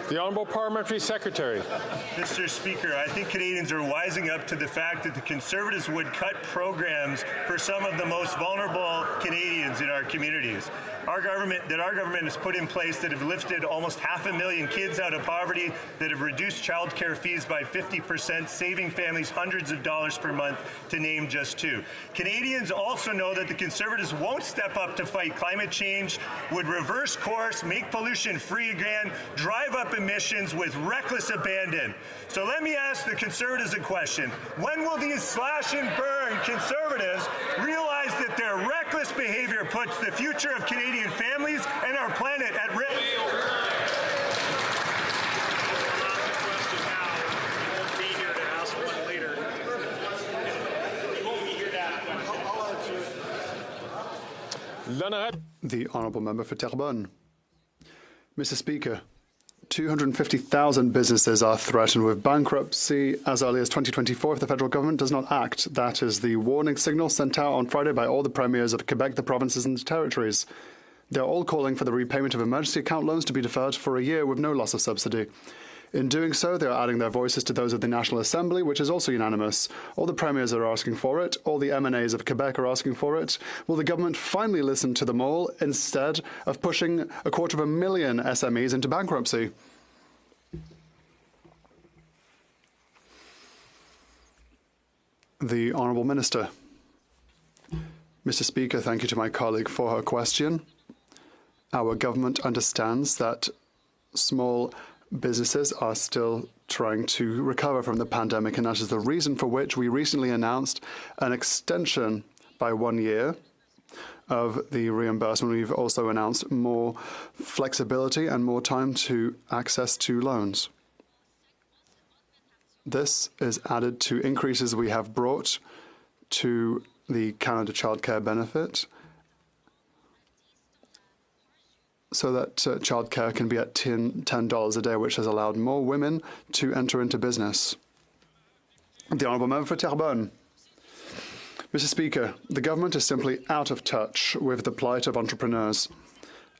The Honourable Parliamentary Secretary. Mr. Speaker, I think Canadians are wising up to the fact that the Conservatives would cut programs for some of the most vulnerable Canadians in our communities. Our government has put in place that have lifted almost 500,000 kids out of poverty, that have reduced childcare fees by 50%, saving families hundreds of dollars per month, to name just 2. Canadians also know that the Conservatives won't step up to fight climate change, would reverse course, make pollution free again, drive up emissions with reckless abandon. So let me ask the Conservatives a question. When will these slash and burn Conservatives realize that their reckless behavior puts the future of Canadian families and our planet at risk? The Honourable Member for Terrebonne. Mr. Speaker, 250,000 businesses are threatened with bankruptcy as early as 2024 if the federal government does not act. That is the warning signal sent out on Friday by all the premiers of Quebec, the provinces and the territories. They are all calling for the repayment of emergency account loans to be deferred for a year with no loss of subsidy. In doing so, they are adding their voices to those of the National Assembly, which is also unanimous. All the premiers are asking for it. All the MNAs of Quebec are asking for it. Will the government finally listen to them all instead of pushing 250,000 SMEs into bankruptcy? The Honourable Minister. Mr. Speaker, thank you to my colleague for her question. Our government understands that small businesses are still trying to recover from the pandemic, and that is the reason for which we recently announced an extension by 1 year of the reimbursement. We've also announced more flexibility and more time to access to loans. This is added to increases we have brought to the Canada Childcare Benefit, so that childcare can be at $10 a day, which has allowed more women to enter into business. The Honourable Member for Terrebonne. Mr. Speaker, the government is simply out of touch with the plight of entrepreneurs.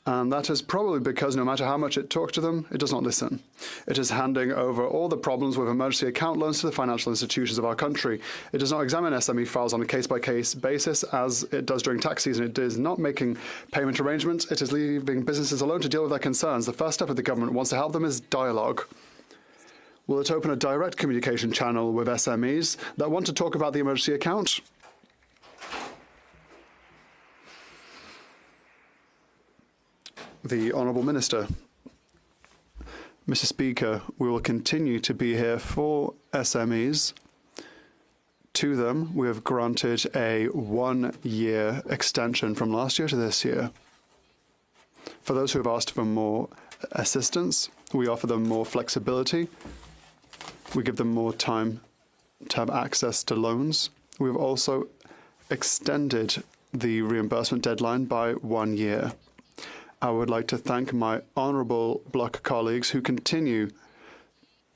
And that is probably because no matter how much it talks to them, it does not listen. It is handing over all the problems with emergency account loans to the financial institutions of our country. It does not examine SME files on a case-by-case basis, as it does during tax season. It is not making payment arrangements. It is leaving businesses alone to deal with their concerns. The first step of the government wants to help them is dialogue. Will it open a direct communication channel with SMEs that want to talk about the emergency account? The Honourable Minister. Mr. Speaker, we will continue to be here for SMEs. To them, we have granted a 1-year extension from last year to this year. For those who have asked for more assistance, we offer them more flexibility. We give them more time to have access to loans. We've also extended the reimbursement deadline by 1 year. I would like to thank my honourable Bloc colleagues who continue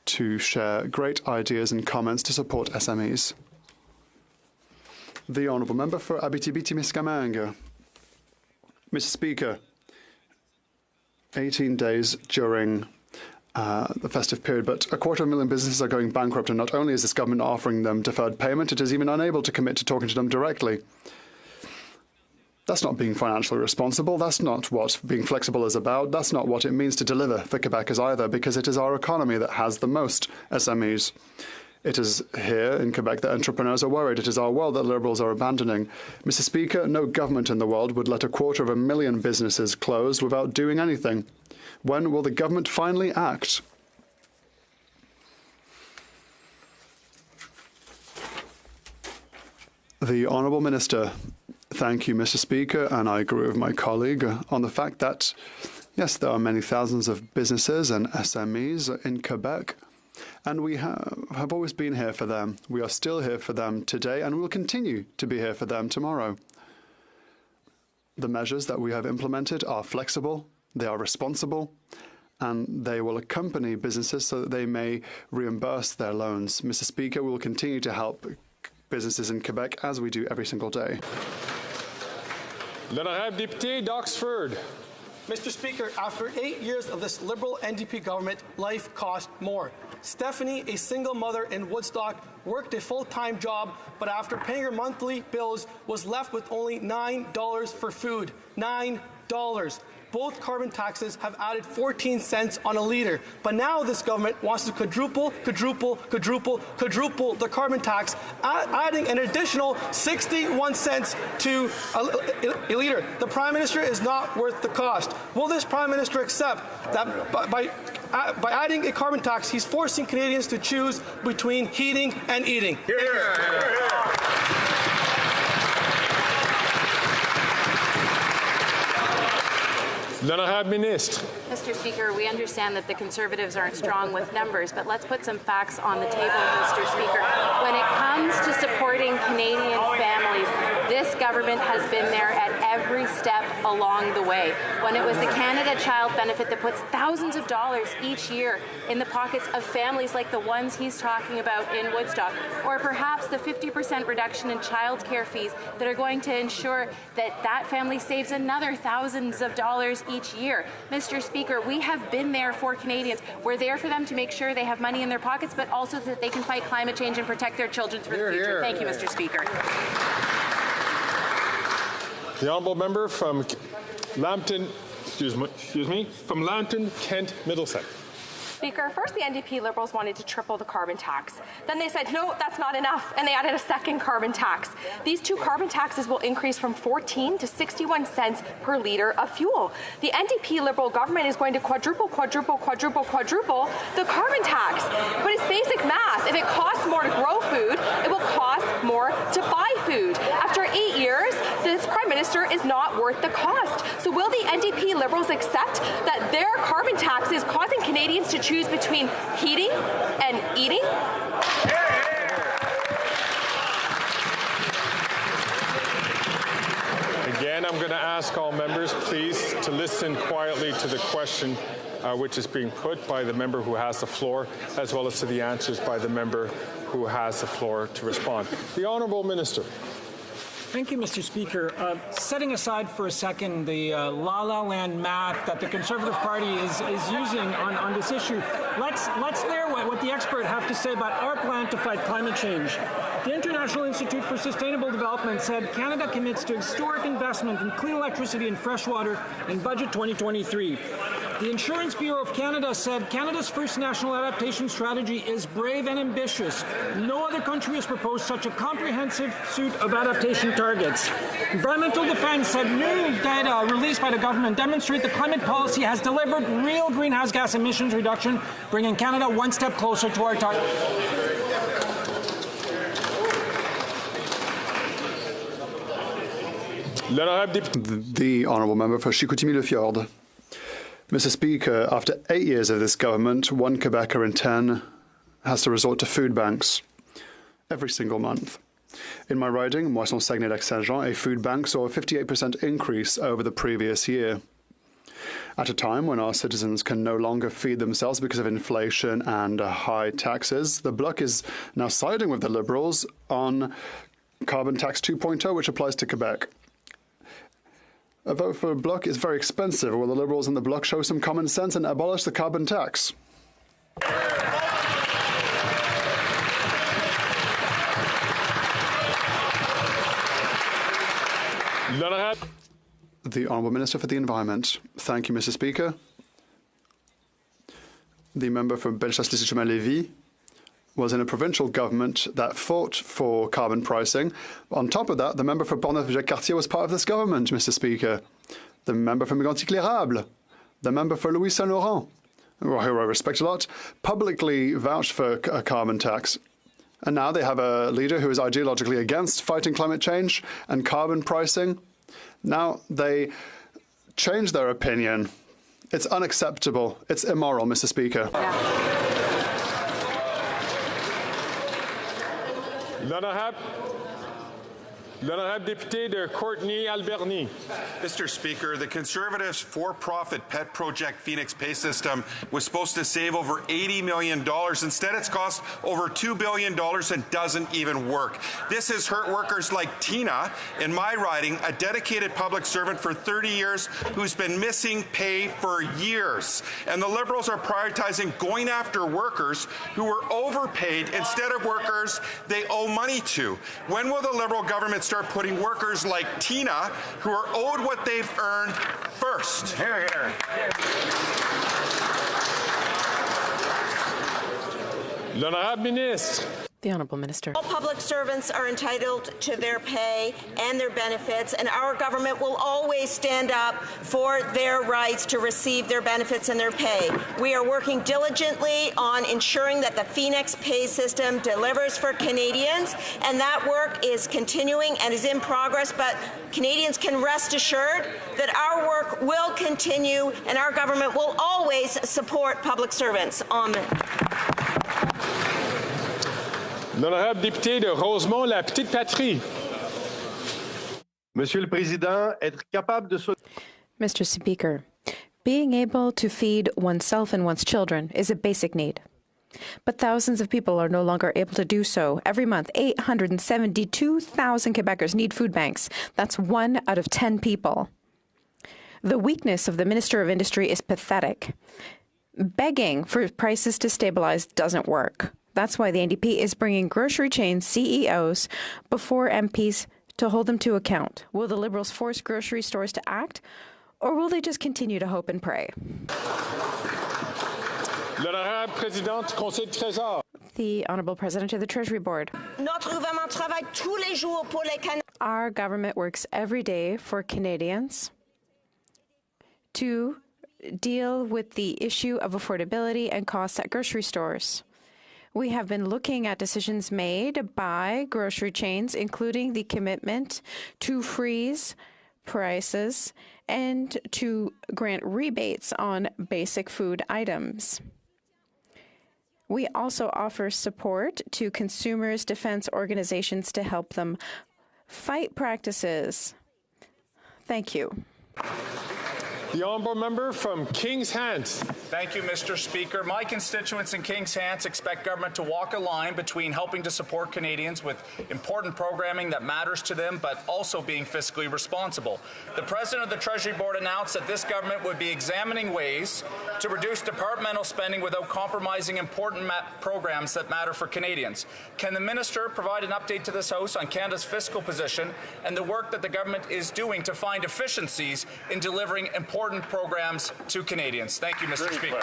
to share great ideas and comments to support SMEs. The Honourable Member for Abitibi-Témiscamingue. Mr. Speaker, 18 days during the festive period, but 250,000 businesses are going bankrupt, and not only is this government offering them deferred payment, it is even unable to commit to talking to them directly. That's not being financially responsible. That's not what being flexible is about. That's not what it means to deliver for Quebecers either, because it is our economy that has the most SMEs. It is here in Quebec that entrepreneurs are worried. It is our world that Liberals are abandoning. Mr. Speaker, no government in the world would let 250,000 businesses close without doing anything. When will the government finally act? The Honourable Minister. Thank you, Mr. Speaker, and I agree with my colleague on the fact that, yes, there are many thousands of businesses and SMEs in Quebec, and we have always been here for them. We are still here for them today, and we will continue to be here for them tomorrow. The measures that we have implemented are flexible, they are responsible, and they will accompany businesses so that they may reimburse their loans. Mr. Speaker, we will continue to help businesses in Quebec as we do every single day. L'honorable député d'Oxford. Mr. Speaker, after 8 years of this Liberal NDP government, life cost more. Stephanie, a single mother in Woodstock, worked a full-time job, but after paying her monthly bills, was left with only $9 for food. $9. Both carbon taxes have added 14 cents on a litre. But now this government wants to quadruple the carbon tax, adding an additional 61 cents to a litre. The Prime Minister is not worth the cost. Will this Prime Minister accept that by adding a carbon tax, he's forcing Canadians to choose between heating and eating? Hear, hear. Hear, hear. Mr. Speaker, we understand that the Conservatives aren't strong with numbers, but let's put some facts on the table, Mr. Speaker. When it comes to supporting Canadian families, this government has been there at every step along the way. When it was the Canada Child Benefit that puts thousands of dollars each year in the pockets of families like the ones he's talking about in Woodstock, or perhaps the 50% reduction in childcare fees that are going to ensure that that family saves another thousands of dollars each year. Mr. Speaker, we have been there for Canadians. We're there for them to make sure they have money in their pockets, but also that they can fight climate change and protect their children for the future. Thank you, Mr. Speaker. The honourable member from Lambton, from Lambton, Kent, Middlesex. Speaker, first the NDP Liberals wanted to triple the carbon tax. Then they said, no, that's not enough, and they added a second carbon tax. These two carbon taxes will increase from 14 to 61 cents per litre of fuel. The NDP Liberal government is going to quadruple the carbon tax. But it's basic math. If it costs more to grow food, it will cost more to buy food. After 8 years, this Prime Minister is not worth the cost. So will the NDP Liberals accept that their carbon tax is causing Canadians to choose between heating and eating? Again, I'm going to ask all members, please, to listen quietly to the question which is being put by the member who has the floor, as well as to the answers by the member who has the floor to respond. The Honourable Minister. Thank you, Mr. Speaker. Setting aside for a second the la-la land math that the Conservative Party is using on this issue, let's hear what the expert have to say about our plan to fight climate change. The International Institute for Sustainable Development said Canada commits to historic investment in clean electricity and fresh water in Budget 2023. The Insurance Bureau of Canada said Canada's first national adaptation strategy is brave and ambitious. No other country has proposed such a comprehensive suite of adaptation targets. Environmental Defence said new data released by the government demonstrate the climate policy has delivered real greenhouse gas emissions reduction, bringing Canada one step closer to our target. The Honourable Member for Chicoutimi-Le-Fjord. Mr. Speaker, after 8 years of this government, 1 Quebecer in 10 has to resort to food banks every single month. In my riding, Moisson-Saguenay-Lac-Saint-Jean, a food bank saw a 58% increase over the previous year. At a time when our citizens can no longer feed themselves because of inflation and high taxes, the Bloc is now siding with the Liberals on Carbon Tax 2.0, which applies to Quebec. A vote for Bloc is very expensive. Will the Liberals and the Bloc show some common sense and abolish the carbon tax? The Honourable Minister for the Environment. Thank you, Mr. Speaker. The member for Bellechasse-les-Chemin-Lévis was in a provincial government that fought for carbon pricing. On top of that, the member for Portneuf-Jacques-Cartier was part of this government, Mr. Speaker. The member for Mégantic-l'Érable, the member for Louis Saint-Laurent, who I respect a lot, publicly vouched for a carbon tax. And now they have a leader who is ideologically against fighting climate change and carbon pricing. Now they change their opinion. It's unacceptable. It's immoral, Mr. Speaker. L'honorable député de Courtenay-Alberni. Mr. Speaker, the Conservatives' for-profit pet project Phoenix Pay System was supposed to save over $80 million. Instead, it's cost over $2 billion and doesn't even work. This has hurt workers like Tina in my riding, a dedicated public servant for 30 years who's been missing pay for years. And the Liberals are prioritizing going after workers who were overpaid instead of workers they owe money to. When will the Liberal government start putting workers like Tina, who are owed what they've earned, first? Hear, hear. L'honorable ministre. The Honourable Minister. All public servants are entitled to their pay and their benefits, and our government will always stand up for their rights to receive their benefits and their pay. We are working diligently on ensuring that the Phoenix Pay System delivers for Canadians, and that work is continuing and is in progress, but Canadians can rest assured that our work will continue and our government will always support public servants. Amen. L'honorable député de Rosemont, la Petite Patrie. Monsieur le Président, être capable de... Mr. Speaker, being able to feed oneself and one's children is a basic need. But thousands of people are no longer able to do so. Every month, 872,000 Quebecers need food banks. That's 1 out of 10 people. The weakness of the Minister of Industry is pathetic. Begging for prices to stabilize doesn't work. That's why the NDP is bringing grocery chain CEOs before MPs to hold them to account. Will the Liberals force grocery stores to act, or will they just continue to hope and pray? L'honorable présidente du Conseil du Trésor. The Honourable President of the Treasury Board. Our government works every day for Canadians to deal with the issue of affordability and costs at grocery stores. We have been looking at decisions made by grocery chains, including the commitment to freeze prices and to grant rebates on basic food items. We also offer support to consumers' defense organizations to help them fight practices. Thank you. The honourable member from Kings Hants. Thank you, Mr. Speaker. My constituents in Kings Hants expect government to walk a line between helping to support Canadians with important programming that matters to them, but also being fiscally responsible. The President of the Treasury Board announced that this government would be examining ways to reduce departmental spending without compromising important programs that matter for Canadians. Can the Minister provide an update to this House on Canada's fiscal position and the work that the government is doing to find efficiencies in delivering important important programs to Canadians. Thank you, Mr. Speaker.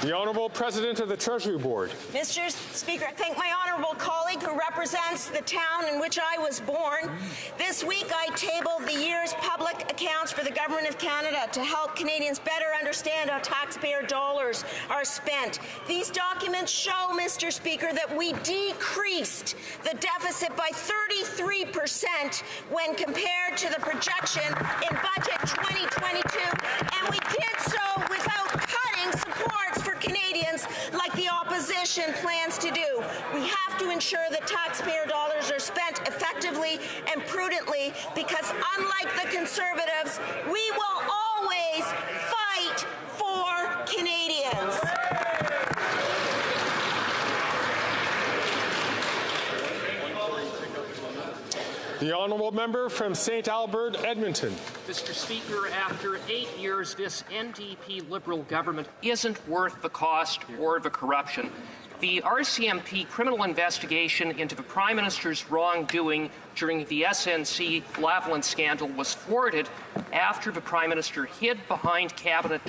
The Honourable President of the Treasury Board. Mr. Speaker, I thank my honourable colleague who represents the town in which I was born. This week I tabled the year's public accounts for the Government of Canada to help Canadians better understand how taxpayer dollars are spent. These documents show, Mr. Speaker, that we decreased the deficit by 33% when compared to the projection in Budget 2022, and we did so without cutting supports for Canadians like the opposition plans to do. We have to ensure that taxpayer dollars are spent effectively and prudently because, unlike the Conservatives, we will always fight for Canadians. The Honourable Member from St. Albert, Edmonton. Mr. Speaker, after 8 years, this NDP Liberal government isn't worth the cost or the corruption. The RCMP criminal investigation into the Prime Minister's wrongdoing during the SNC Lavalin scandal was thwarted after the Prime Minister hid behind Cabinet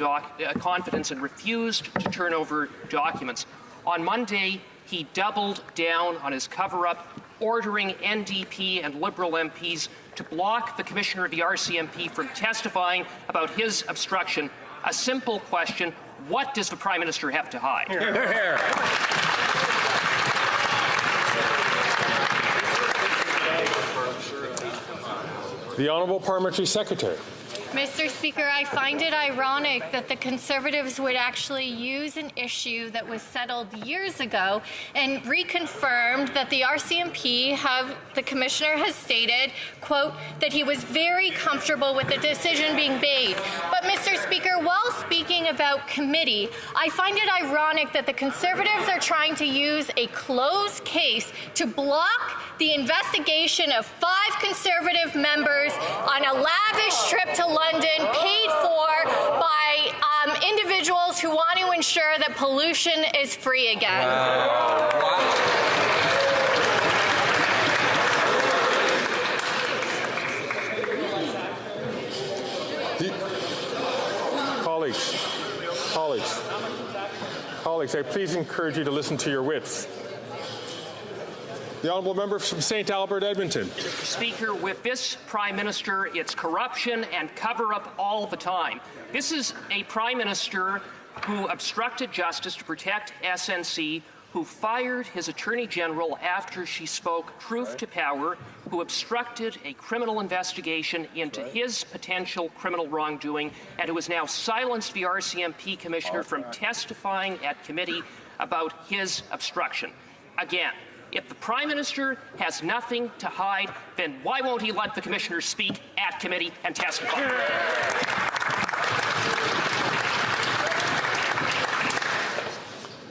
confidence and refused to turn over documents. On Monday, he doubled down on his cover-up, ordering NDP and Liberal MPs to block the Commissioner of the RCMP from testifying about his obstruction. A simple question: what does the Prime Minister have to hide? Hear, hear, hear. The Honourable Parliamentary Secretary. Mr. Speaker, I find it ironic that the Conservatives would actually use an issue that was settled years ago and reconfirmed that the RCMP the Commissioner has stated, quote, that he was very comfortable with the decision being made. But, Mr. Speaker, while speaking about committee, I find it ironic that the Conservatives are trying to use a closed case to block the investigation of 5 Conservative members on a lavish trip to London paid for by individuals who want to ensure that pollution is free again. Colleagues, I please encourage you to listen to your wits. The Honourable Member from St. Albert, Edmonton. Mr. Speaker, with this Prime Minister, it's corruption and cover-up all the time. This is a Prime Minister who obstructed justice to protect SNC, who fired his Attorney General after she spoke truth to power, who obstructed a criminal investigation into his potential criminal wrongdoing, and who has now silenced the RCMP Commissioner from testifying at committee about his obstruction. Again, if the Prime Minister has nothing to hide, then why won't he let the Commissioner speak at committee and testify?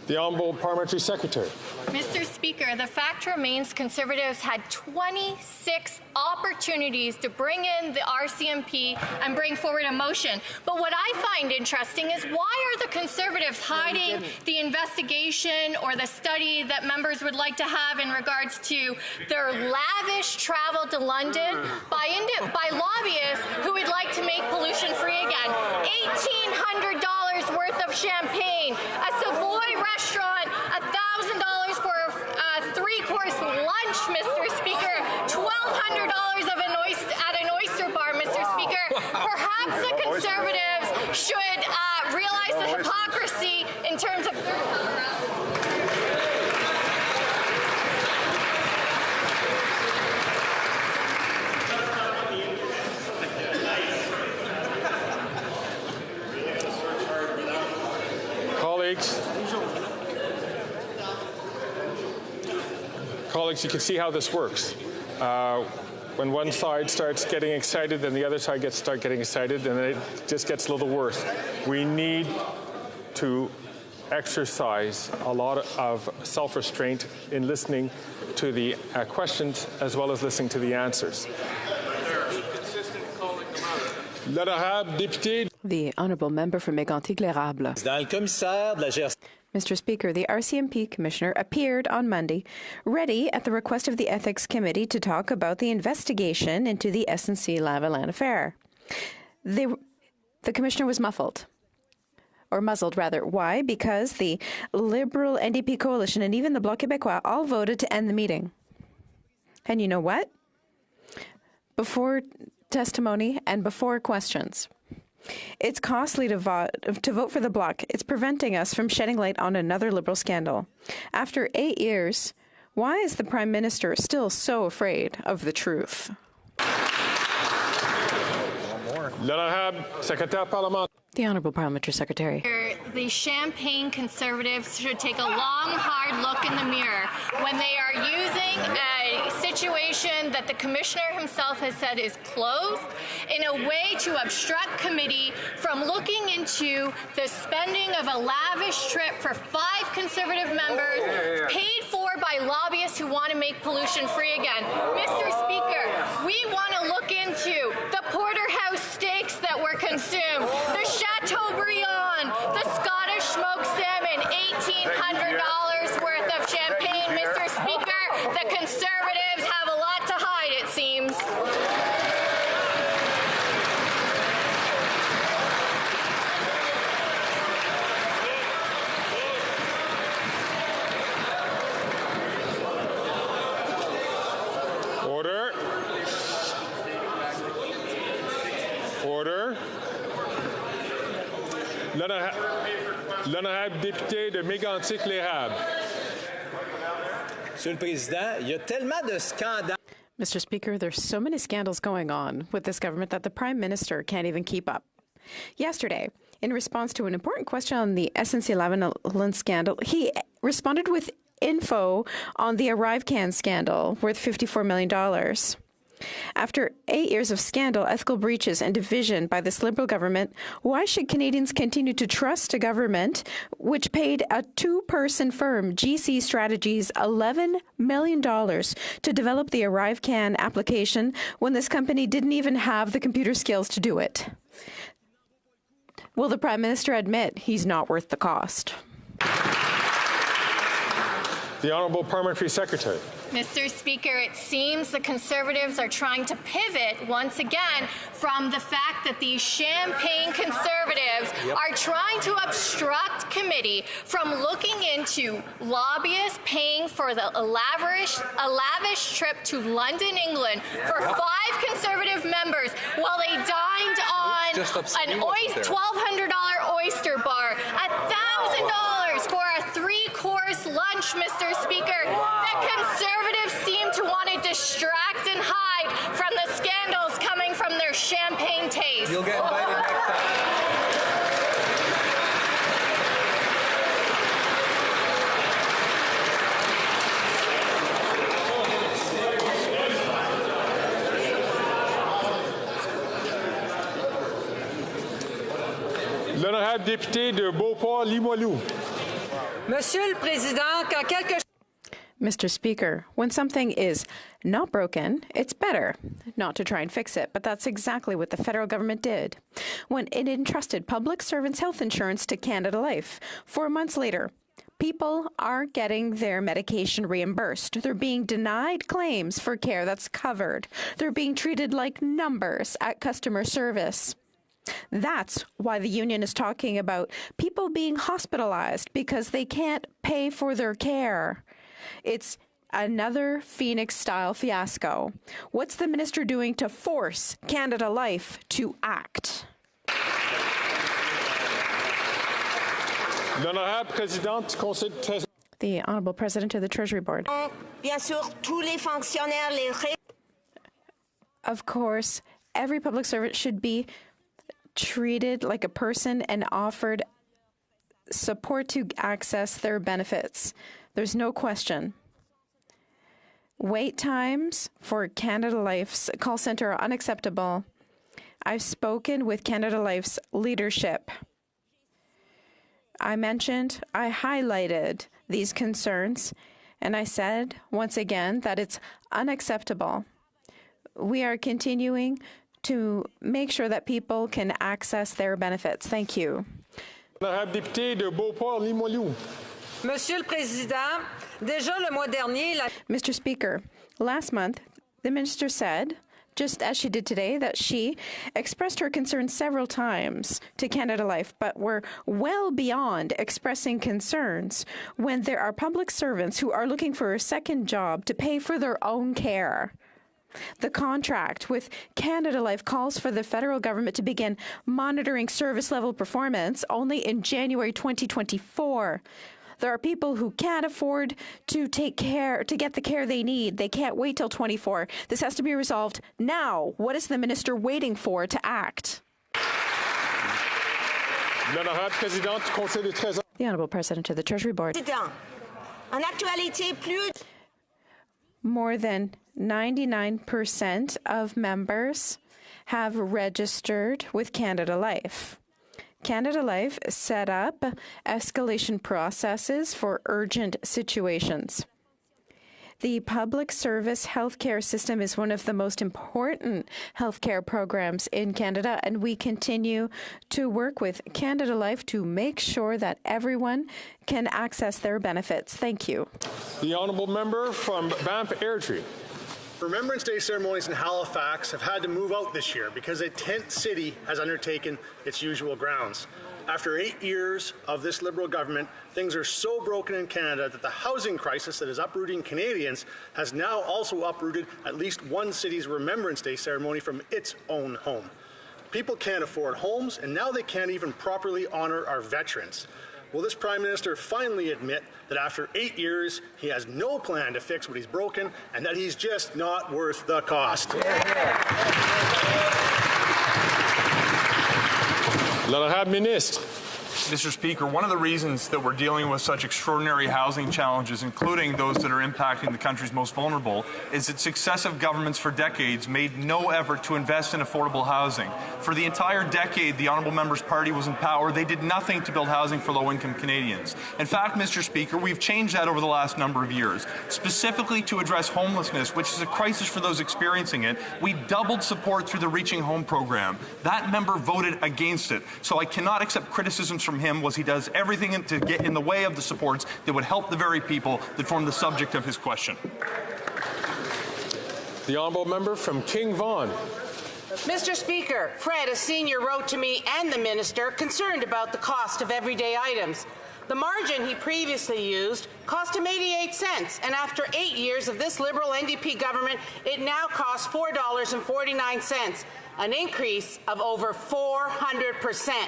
The Honourable Parliamentary Secretary. Mr. Speaker, the fact remains Conservatives had 26 opportunities to bring in the RCMP and bring forward a motion. But what I find interesting is, why are the Conservatives hiding the investigation or the study that members would like to have in regards to their lavish travel to London by lobbyists who would like to make pollution free again? $1,800 worth of champagne, a Savoy restaurant, $1,000 for a 3-course lunch, Mr. Speaker, $1,200 at an oyster bar, Mr. Speaker. Perhaps the Conservatives should realize the hypocrisy in terms of... Colleagues, you can see how this works. When one side starts getting excited, then the other side starts getting excited, and it just gets a little worse. We need to exercise a lot of self-restraint in listening to the questions as well as listening to the answers. The Honourable Member for Mégantic-L'Érable. Mr. Speaker, the RCMP Commissioner appeared on Monday, ready at the request of the Ethics Committee to talk about the investigation into the SNC Lavalin affair. The commissioner was muffled. Or muzzled, rather. Why? Because the Liberal NDP coalition and even the Bloc Québécois all voted to end the meeting. And you know what? Before testimony and before questions, it's costly to vote for the Bloc. It's preventing us from shedding light on another Liberal scandal. After 8 years, why is the Prime Minister still so afraid of the truth? The Honourable Parliamentary Secretary. The Champagne Conservatives should take a long, hard look in the mirror when they are using a situation that the Commissioner himself has said is closed in a way to obstruct committee from looking into the spending of a lavish trip for 5 Conservative members paid for by lobbyists who want to make pollution free again. Mr. Speaker, we want to look into the porterhouse steaks that were consumed, the Chateaubriand, the Scottish smoked salmon, $1,800 worth of champagne. Mr. Speaker, the Conservatives have a lot to hide, it seems. Order. Order. L'honorable député de Mégantic-L'Érable. Monsieur le Président, il y a tellement de scandales. Mr. Speaker, there's so many scandals going on with this government that the Prime Minister can't even keep up. Yesterday, in response to an important question on the SNC-Lavalin scandal, he responded with info on the ArriveCan scandal worth $54 million. After 8 years of scandal, ethical breaches, and division by this Liberal government, why should Canadians continue to trust a government which paid a 2-person firm, GC Strategies, $11 million to develop the ArriveCan application when this company didn't even have the computer skills to do it? Will the Prime Minister admit he's not worth the cost? The Honourable Parliamentary Secretary. Mr. Speaker, it seems the Conservatives are trying to pivot once again from the fact that these Champagne Conservatives are trying to obstruct committee from looking into lobbyists paying for a lavish trip to London, England for 5 Conservative members while they dined on an $1,200 oyster bar, $1,000 for a 3-course lunch, Mr. Speaker. The Conservatives seem to want to distract and hide from the scandals coming from their champagne taste. You'll get invited next time. L'honorable député de Beauport-Limoilou. Monsieur le Président, quand quelque chose... Mr. Speaker, when something is not broken, it's better not to try and fix it. But that's exactly what the federal government did when it entrusted public servants' health insurance to Canada Life. 4 months later, people aren't getting their medication reimbursed. They're being denied claims for care that's covered. They're being treated like numbers at customer service. That's why the union is talking about people being hospitalized because they can't pay for their care. It's another Phoenix-style fiasco. What's the minister doing to force Canada Life to act? The Honourable President of the Treasury Board. Of course, every public servant should be treated like a person and offered support to access their benefits. There's no question. Wait times for Canada Life's call center are unacceptable. I've spoken with Canada Life's leadership. I highlighted these concerns, and I said once again that it's unacceptable. We are continuing to make sure that people can access their benefits. Thank you. Monsieur le Président, déjà le mois dernier... Mr. Speaker, last month, the minister said just as she did today, that she expressed her concerns several times to Canada Life, but we're well beyond expressing concerns when there are public servants who are looking for a second job to pay for their own care. The contract with Canada Life calls for the federal government to begin monitoring service level performance only in January 2024. There are people who can't afford to get the care they need. They can't wait till 24. This has to be resolved now. What is the minister waiting for to act? The Honourable President of the Treasury Board. More than 99% of members have registered with Canada Life. Canada Life set up escalation processes for urgent situations. The public service healthcare system is one of the most important healthcare programs in Canada, and we continue to work with Canada Life to make sure that everyone can access their benefits. Thank you. The honourable member from Banff Airdrie. Remembrance Day ceremonies in Halifax have had to move out this year because a tent city has undertaken its usual grounds. After 8 years of this Liberal government, things are so broken in Canada that the housing crisis that is uprooting Canadians has now also uprooted at least one city's Remembrance Day ceremony from its own home. People can't afford homes, and now they can't even properly honor our veterans. Will this Prime Minister finally admit that after 8 years, he has no plan to fix what he's broken and that he's just not worth the cost? L'honorable ministre. Mr. Speaker, one of the reasons that we're dealing with such extraordinary housing challenges, including those that are impacting the country's most vulnerable, is that successive governments for decades made no effort to invest in affordable housing. For the entire decade the Honourable Member's party was in power, they did nothing to build housing for low-income Canadians. In fact, Mr. Speaker, we've changed that over the last number of years. Specifically to address homelessness, which is a crisis for those experiencing it, we doubled support through the Reaching Home program. That member voted against it, so I cannot accept criticisms from him was he does everything to get in the way of the supports that would help the very people that form the subject of his question. The honourable member from King Vaughan. Mr. Speaker, Fred, a senior, wrote to me and the minister concerned about the cost of everyday items. The margin he previously used cost him 88 cents, and after 8 years of this Liberal NDP government, it now costs $4.49, an increase of over 400%.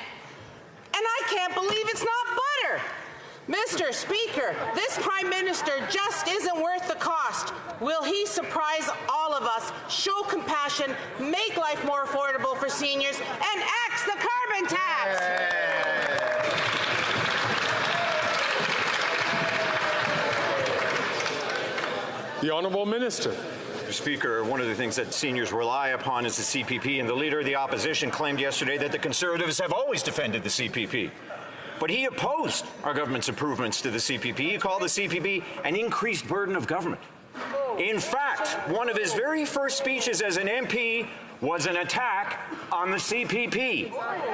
And I can't believe it's not butter. Mr. Speaker, this Prime Minister just isn't worth the cost. Will he surprise all of us, show compassion, make life more affordable for seniors, and axe the carbon tax? The Honourable Minister. Mr. Speaker, one of the things that seniors rely upon is the CPP, and the Leader of the Opposition claimed yesterday that the Conservatives have always defended the CPP. But he opposed our government's improvements to the CPP. He called the CPP an increased burden of government. In fact, one of his very first speeches as an MP was an attack on the CPP.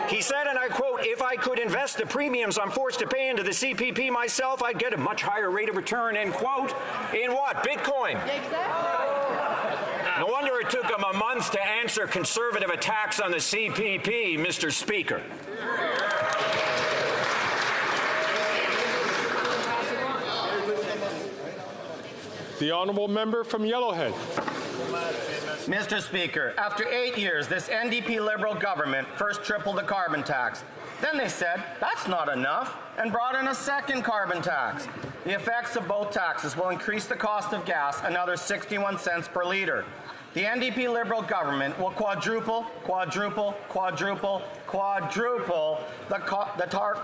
He said, and I quote, "If I could invest the premiums I'm forced to pay into the CPP myself, I'd get a much higher rate of return," end quote. In what? Bitcoin. No wonder it took him a month to answer Conservative attacks on the CPP, Mr. Speaker. The honourable member from Yellowhead. Mr. Speaker, after 8 years, this NDP Liberal government first tripled the carbon tax. Then they said, that's not enough, and brought in a second carbon tax. The effects of both taxes will increase the cost of gas another 61 cents per litre. The NDP Liberal government will quadruple the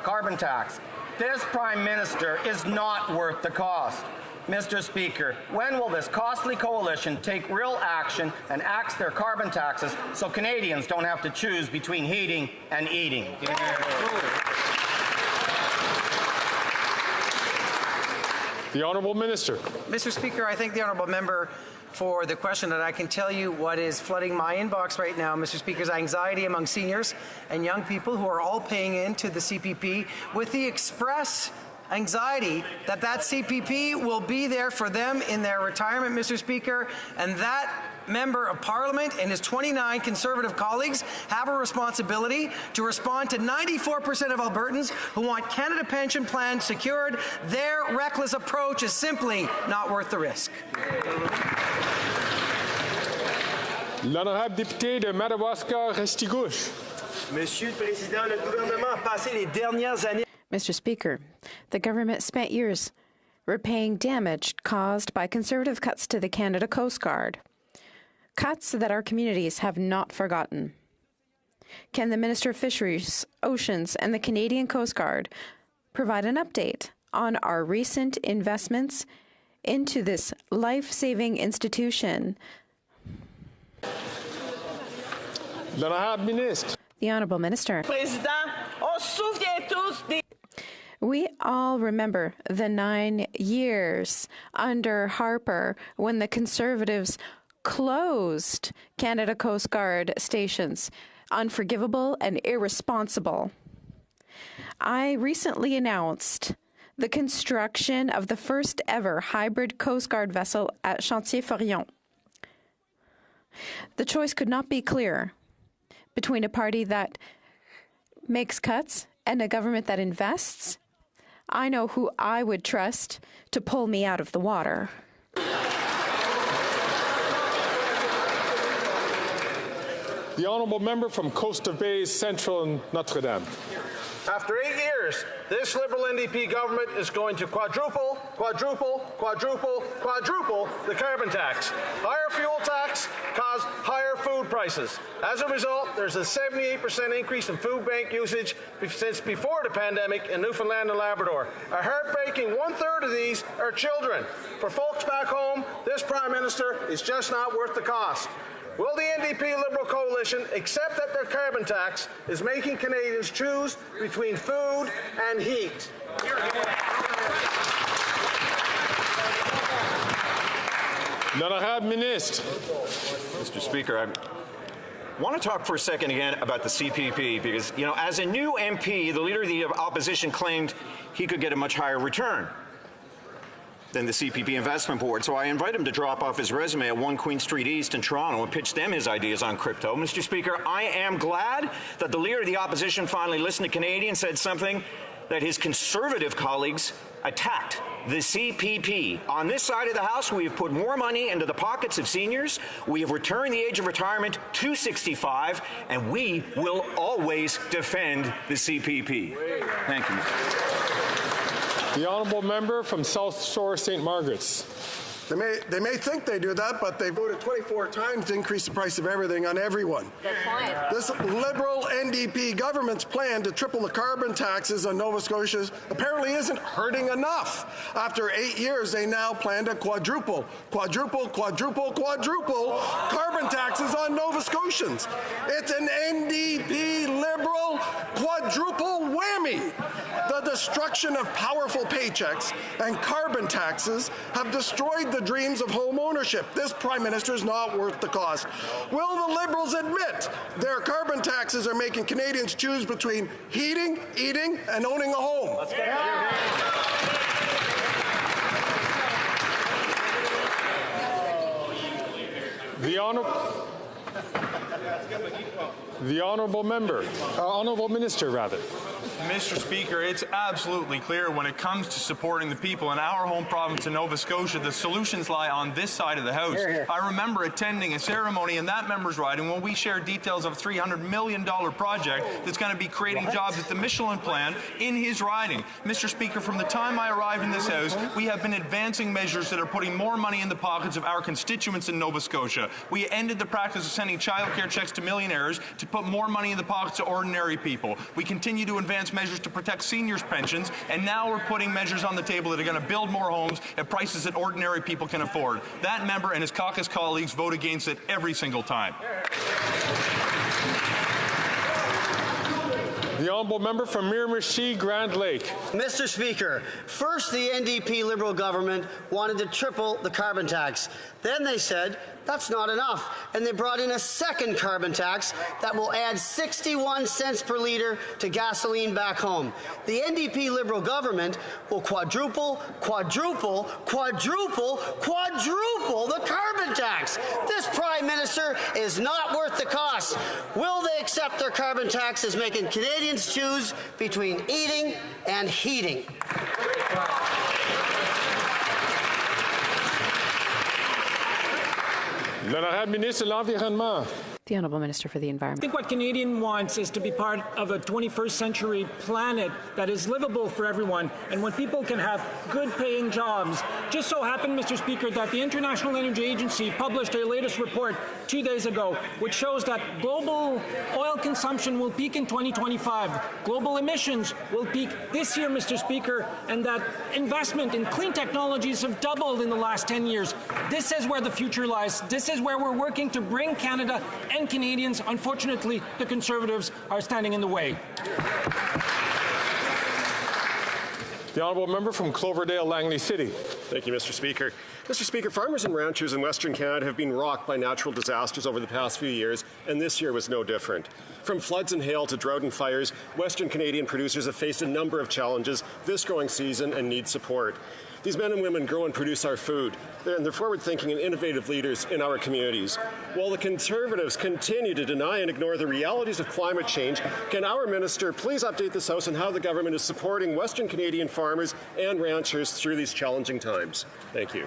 carbon tax. This Prime Minister is not worth the cost. Mr. Speaker, when will this costly coalition take real action and axe their carbon taxes so Canadians don't have to choose between heating and eating? The Honourable Minister. Mr. Speaker, I thank the Honourable Member for the question, and I can tell you what is flooding my inbox right now, Mr. Speaker, is anxiety among seniors and young people who are all paying into the CPP with the express anxiety that that CPP will be there for them in their retirement, Mr. Speaker, and that Member of Parliament and his 29 Conservative colleagues have a responsibility to respond to 94% of Albertans who want Canada Pension Plan secured. Their reckless approach is simply not worth the risk. L'honorable député de Madawaska-Restigouche. Monsieur le Président, le gouvernement a passé les dernières années. Mr. Speaker, the government spent years repaying damage caused by Conservative cuts to the Canada Coast Guard. Cuts that our communities have not forgotten. Can the Minister of Fisheries, Oceans, and the Canadian Coast Guard provide an update on our recent investments into this life-saving institution? L'honorable ministre. The Honourable Minister. Président, on se souvient tous des... We all remember the 9 years under Harper when the Conservatives closed Canada Coast Guard stations. Unforgivable and irresponsible. I recently announced the construction of the first ever hybrid Coast Guard vessel at Chantier-Forion. The choice could not be clearer between a party that makes cuts and a government that invests. I know who I would trust to pull me out of the water. The honourable member from Coast of Bays, Central and Notre Dame. After 8 years, this Liberal NDP government is going to quadruple the carbon tax. Higher fuel tax cause higher food prices. As a result, there's a 78% increase in food bank usage since before the pandemic in Newfoundland and Labrador. A heartbreaking 1/3 of these are children. For folks back home, this Prime Minister is just not worth the cost. Will the NDP Liberal coalition accept that their carbon tax is making Canadians choose between food and heat? L'honorable ministre. Mr. Speaker, I want to talk for a second again about the CPP because, you know, as a new MP, the Leader of the Opposition claimed he could get a much higher return than the CPP Investment Board. So I invite him to drop off his resume at 1 Queen Street East in Toronto and pitch them his ideas on crypto. Mr. Speaker, I am glad that the Leader of the Opposition finally listened to Canadians, said something that his Conservative colleagues attacked: the CPP. On this side of the House, we have put more money into the pockets of seniors. We have returned the age of retirement to 65, and we will always defend the CPP. Thank you. The honourable member from South Shore, St. Margaret's. They may think they do that, but they voted 24 times to increase the price of everything on everyone. Good point. This Liberal NDP government's plan to triple the carbon taxes on Nova Scotia apparently isn't hurting enough. After 8 years, they now plan to quadruple carbon taxes on Nova Scotians. It's an NDP Liberal quadruple whammy. The destruction of powerful paychecks and carbon taxes have destroyed the dreams of home ownership. This Prime Minister is not worth the cost. Will the Liberals admit their carbon taxes are making Canadians choose between heating, eating, and owning a home? Let's get The honourable member, honourable minister, rather. Mr. Speaker, it's absolutely clear when it comes to supporting the people in our home province of Nova Scotia, the solutions lie on this side of the House. Here, here. I remember attending a ceremony in that member's riding when we shared details of a $300 million project that's going to be creating jobs at the Michelin Plan in his riding. Mr. Speaker, from the time I arrived in this House, we have been advancing measures that are putting more money in the pockets of our constituents in Nova Scotia. We ended the practice of sending childcare checks to millionaires to put more money in the pockets of ordinary people. We continue to advance measures to protect seniors' pensions, and now we're putting measures on the table that are going to build more homes at prices that ordinary people can afford. That member and his caucus colleagues vote against it every single time. The honourable member from Miramichi Grand Lake. Mr. Speaker, first the NDP Liberal government wanted to triple the carbon tax. Then they said that's not enough, and they brought in a second carbon tax that will add 61 cents per litre to gasoline back home. The NDP Liberal government will quadruple the carbon tax. This Prime Minister is not worth the cost. Will they accept their carbon tax as making Canadians choose between eating and heating? L'honorable ministre de l'Environnement. The Honourable Minister for the Environment. I think what Canadian wants is to be part of a 21st century planet that is livable for everyone, and when people can have good-paying jobs. Just so happened, Mr. Speaker, that the International Energy Agency published their latest report 2 days ago, which shows that global oil consumption will peak in 2025. Global emissions will peak this year, Mr. Speaker, and that investment in clean technologies have doubled in the last 10 years. This is where the future lies. This is where we're working to bring Canada and Canadians. Unfortunately, the Conservatives are standing in the way. The honourable member from Cloverdale, Langley City. Thank you, Mr. Speaker. Mr. Speaker, farmers and ranchers in Western Canada have been rocked by natural disasters over the past few years, and this year was no different. From floods and hail to drought and fires, Western Canadian producers have faced a number of challenges this growing season and need support. These men and women grow and produce our food, and they're forward-thinking and innovative leaders in our communities. While the Conservatives continue to deny and ignore the realities of climate change, can our minister please update this House on how the government is supporting Western Canadian farmers and ranchers through these challenging times? Thank you.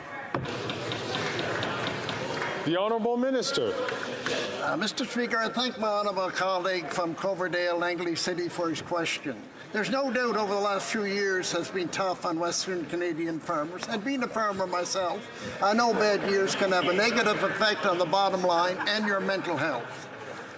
The Honourable Minister. Mr. Speaker, I thank my honourable colleague from Cloverdale, Langley City for his question. There's no doubt over the last few years has been tough on Western Canadian farmers, and being a farmer myself, I know bad years can have a negative effect on the bottom line and your mental health.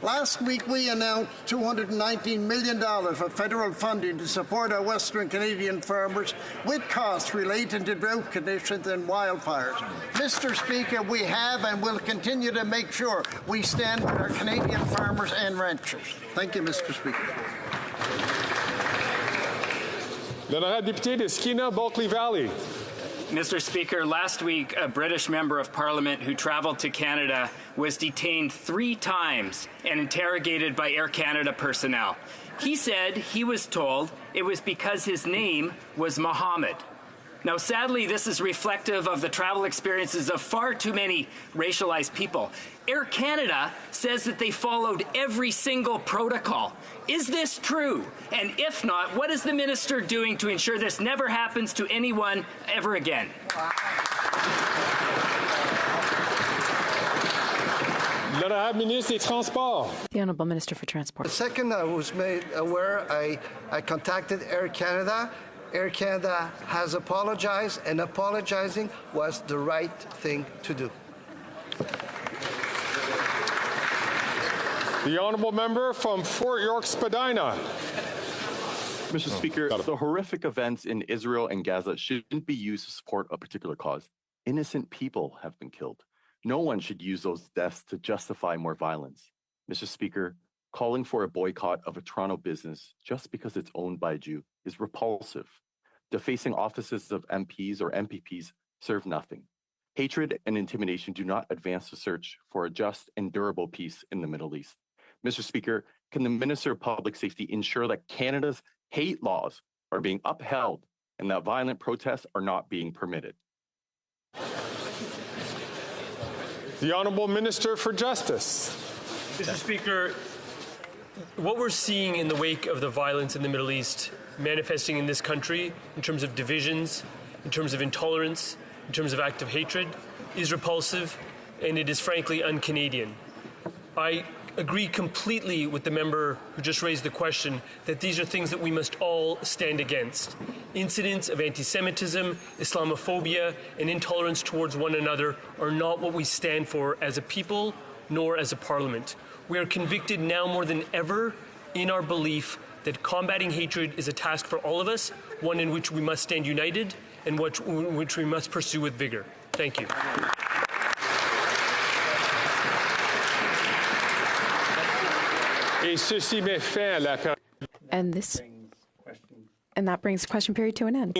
Last week we announced $219 million of federal funding to support our Western Canadian farmers with costs related to drought conditions and wildfires. Mr. Speaker, we have and will continue to make sure we stand with our Canadian farmers and ranchers. Thank you, Mr. Speaker. L'honorable député de Skeena, Bulkley Valley. Mr. Speaker, last week, a British member of Parliament who traveled to Canada was detained 3 times and interrogated by Air Canada personnel. He said he was told it was because his name was Mohammed. Now, sadly, this is reflective of the travel experiences of far too many racialized people. Air Canada says that they followed every single protocol. Is this true? And if not, what is the minister doing to ensure this never happens to anyone ever again? L'honorable ministre des Transports. The Honourable Minister for Transport. The second I was made aware, I contacted Air Canada. Air Canada has apologized, and apologizing was the right thing to do. The honourable member from Fort York, Spadina. Mr. Speaker, the horrific events in Israel and Gaza shouldn't be used to support a particular cause. Innocent people have been killed. No one should use those deaths to justify more violence. Mr. Speaker, calling for a boycott of a Toronto business just because it's owned by a Jew is repulsive. Defacing offices of MPs or MPPs serve nothing. Hatred and intimidation do not advance the search for a just and durable peace in the Middle East. Mr. Speaker, can the Minister of Public Safety ensure that Canada's hate laws are being upheld and that violent protests are not being permitted? The Honourable Minister for Justice. Mr. Speaker, what we're seeing in the wake of the violence in the Middle East manifesting in this country in terms of divisions, in terms of intolerance, in terms of active hatred, is repulsive, and it is frankly un-Canadian. I agree completely with the member who just raised the question that these are things that we must all stand against. Incidents of anti-Semitism, Islamophobia, and intolerance towards one another are not what we stand for as a people, nor as a parliament. We are convicted now more than ever in our belief that combating hatred is a task for all of us, one in which we must stand united and which we must pursue with vigor. Thank you. Et ceci met fin à la And that brings question period to an end.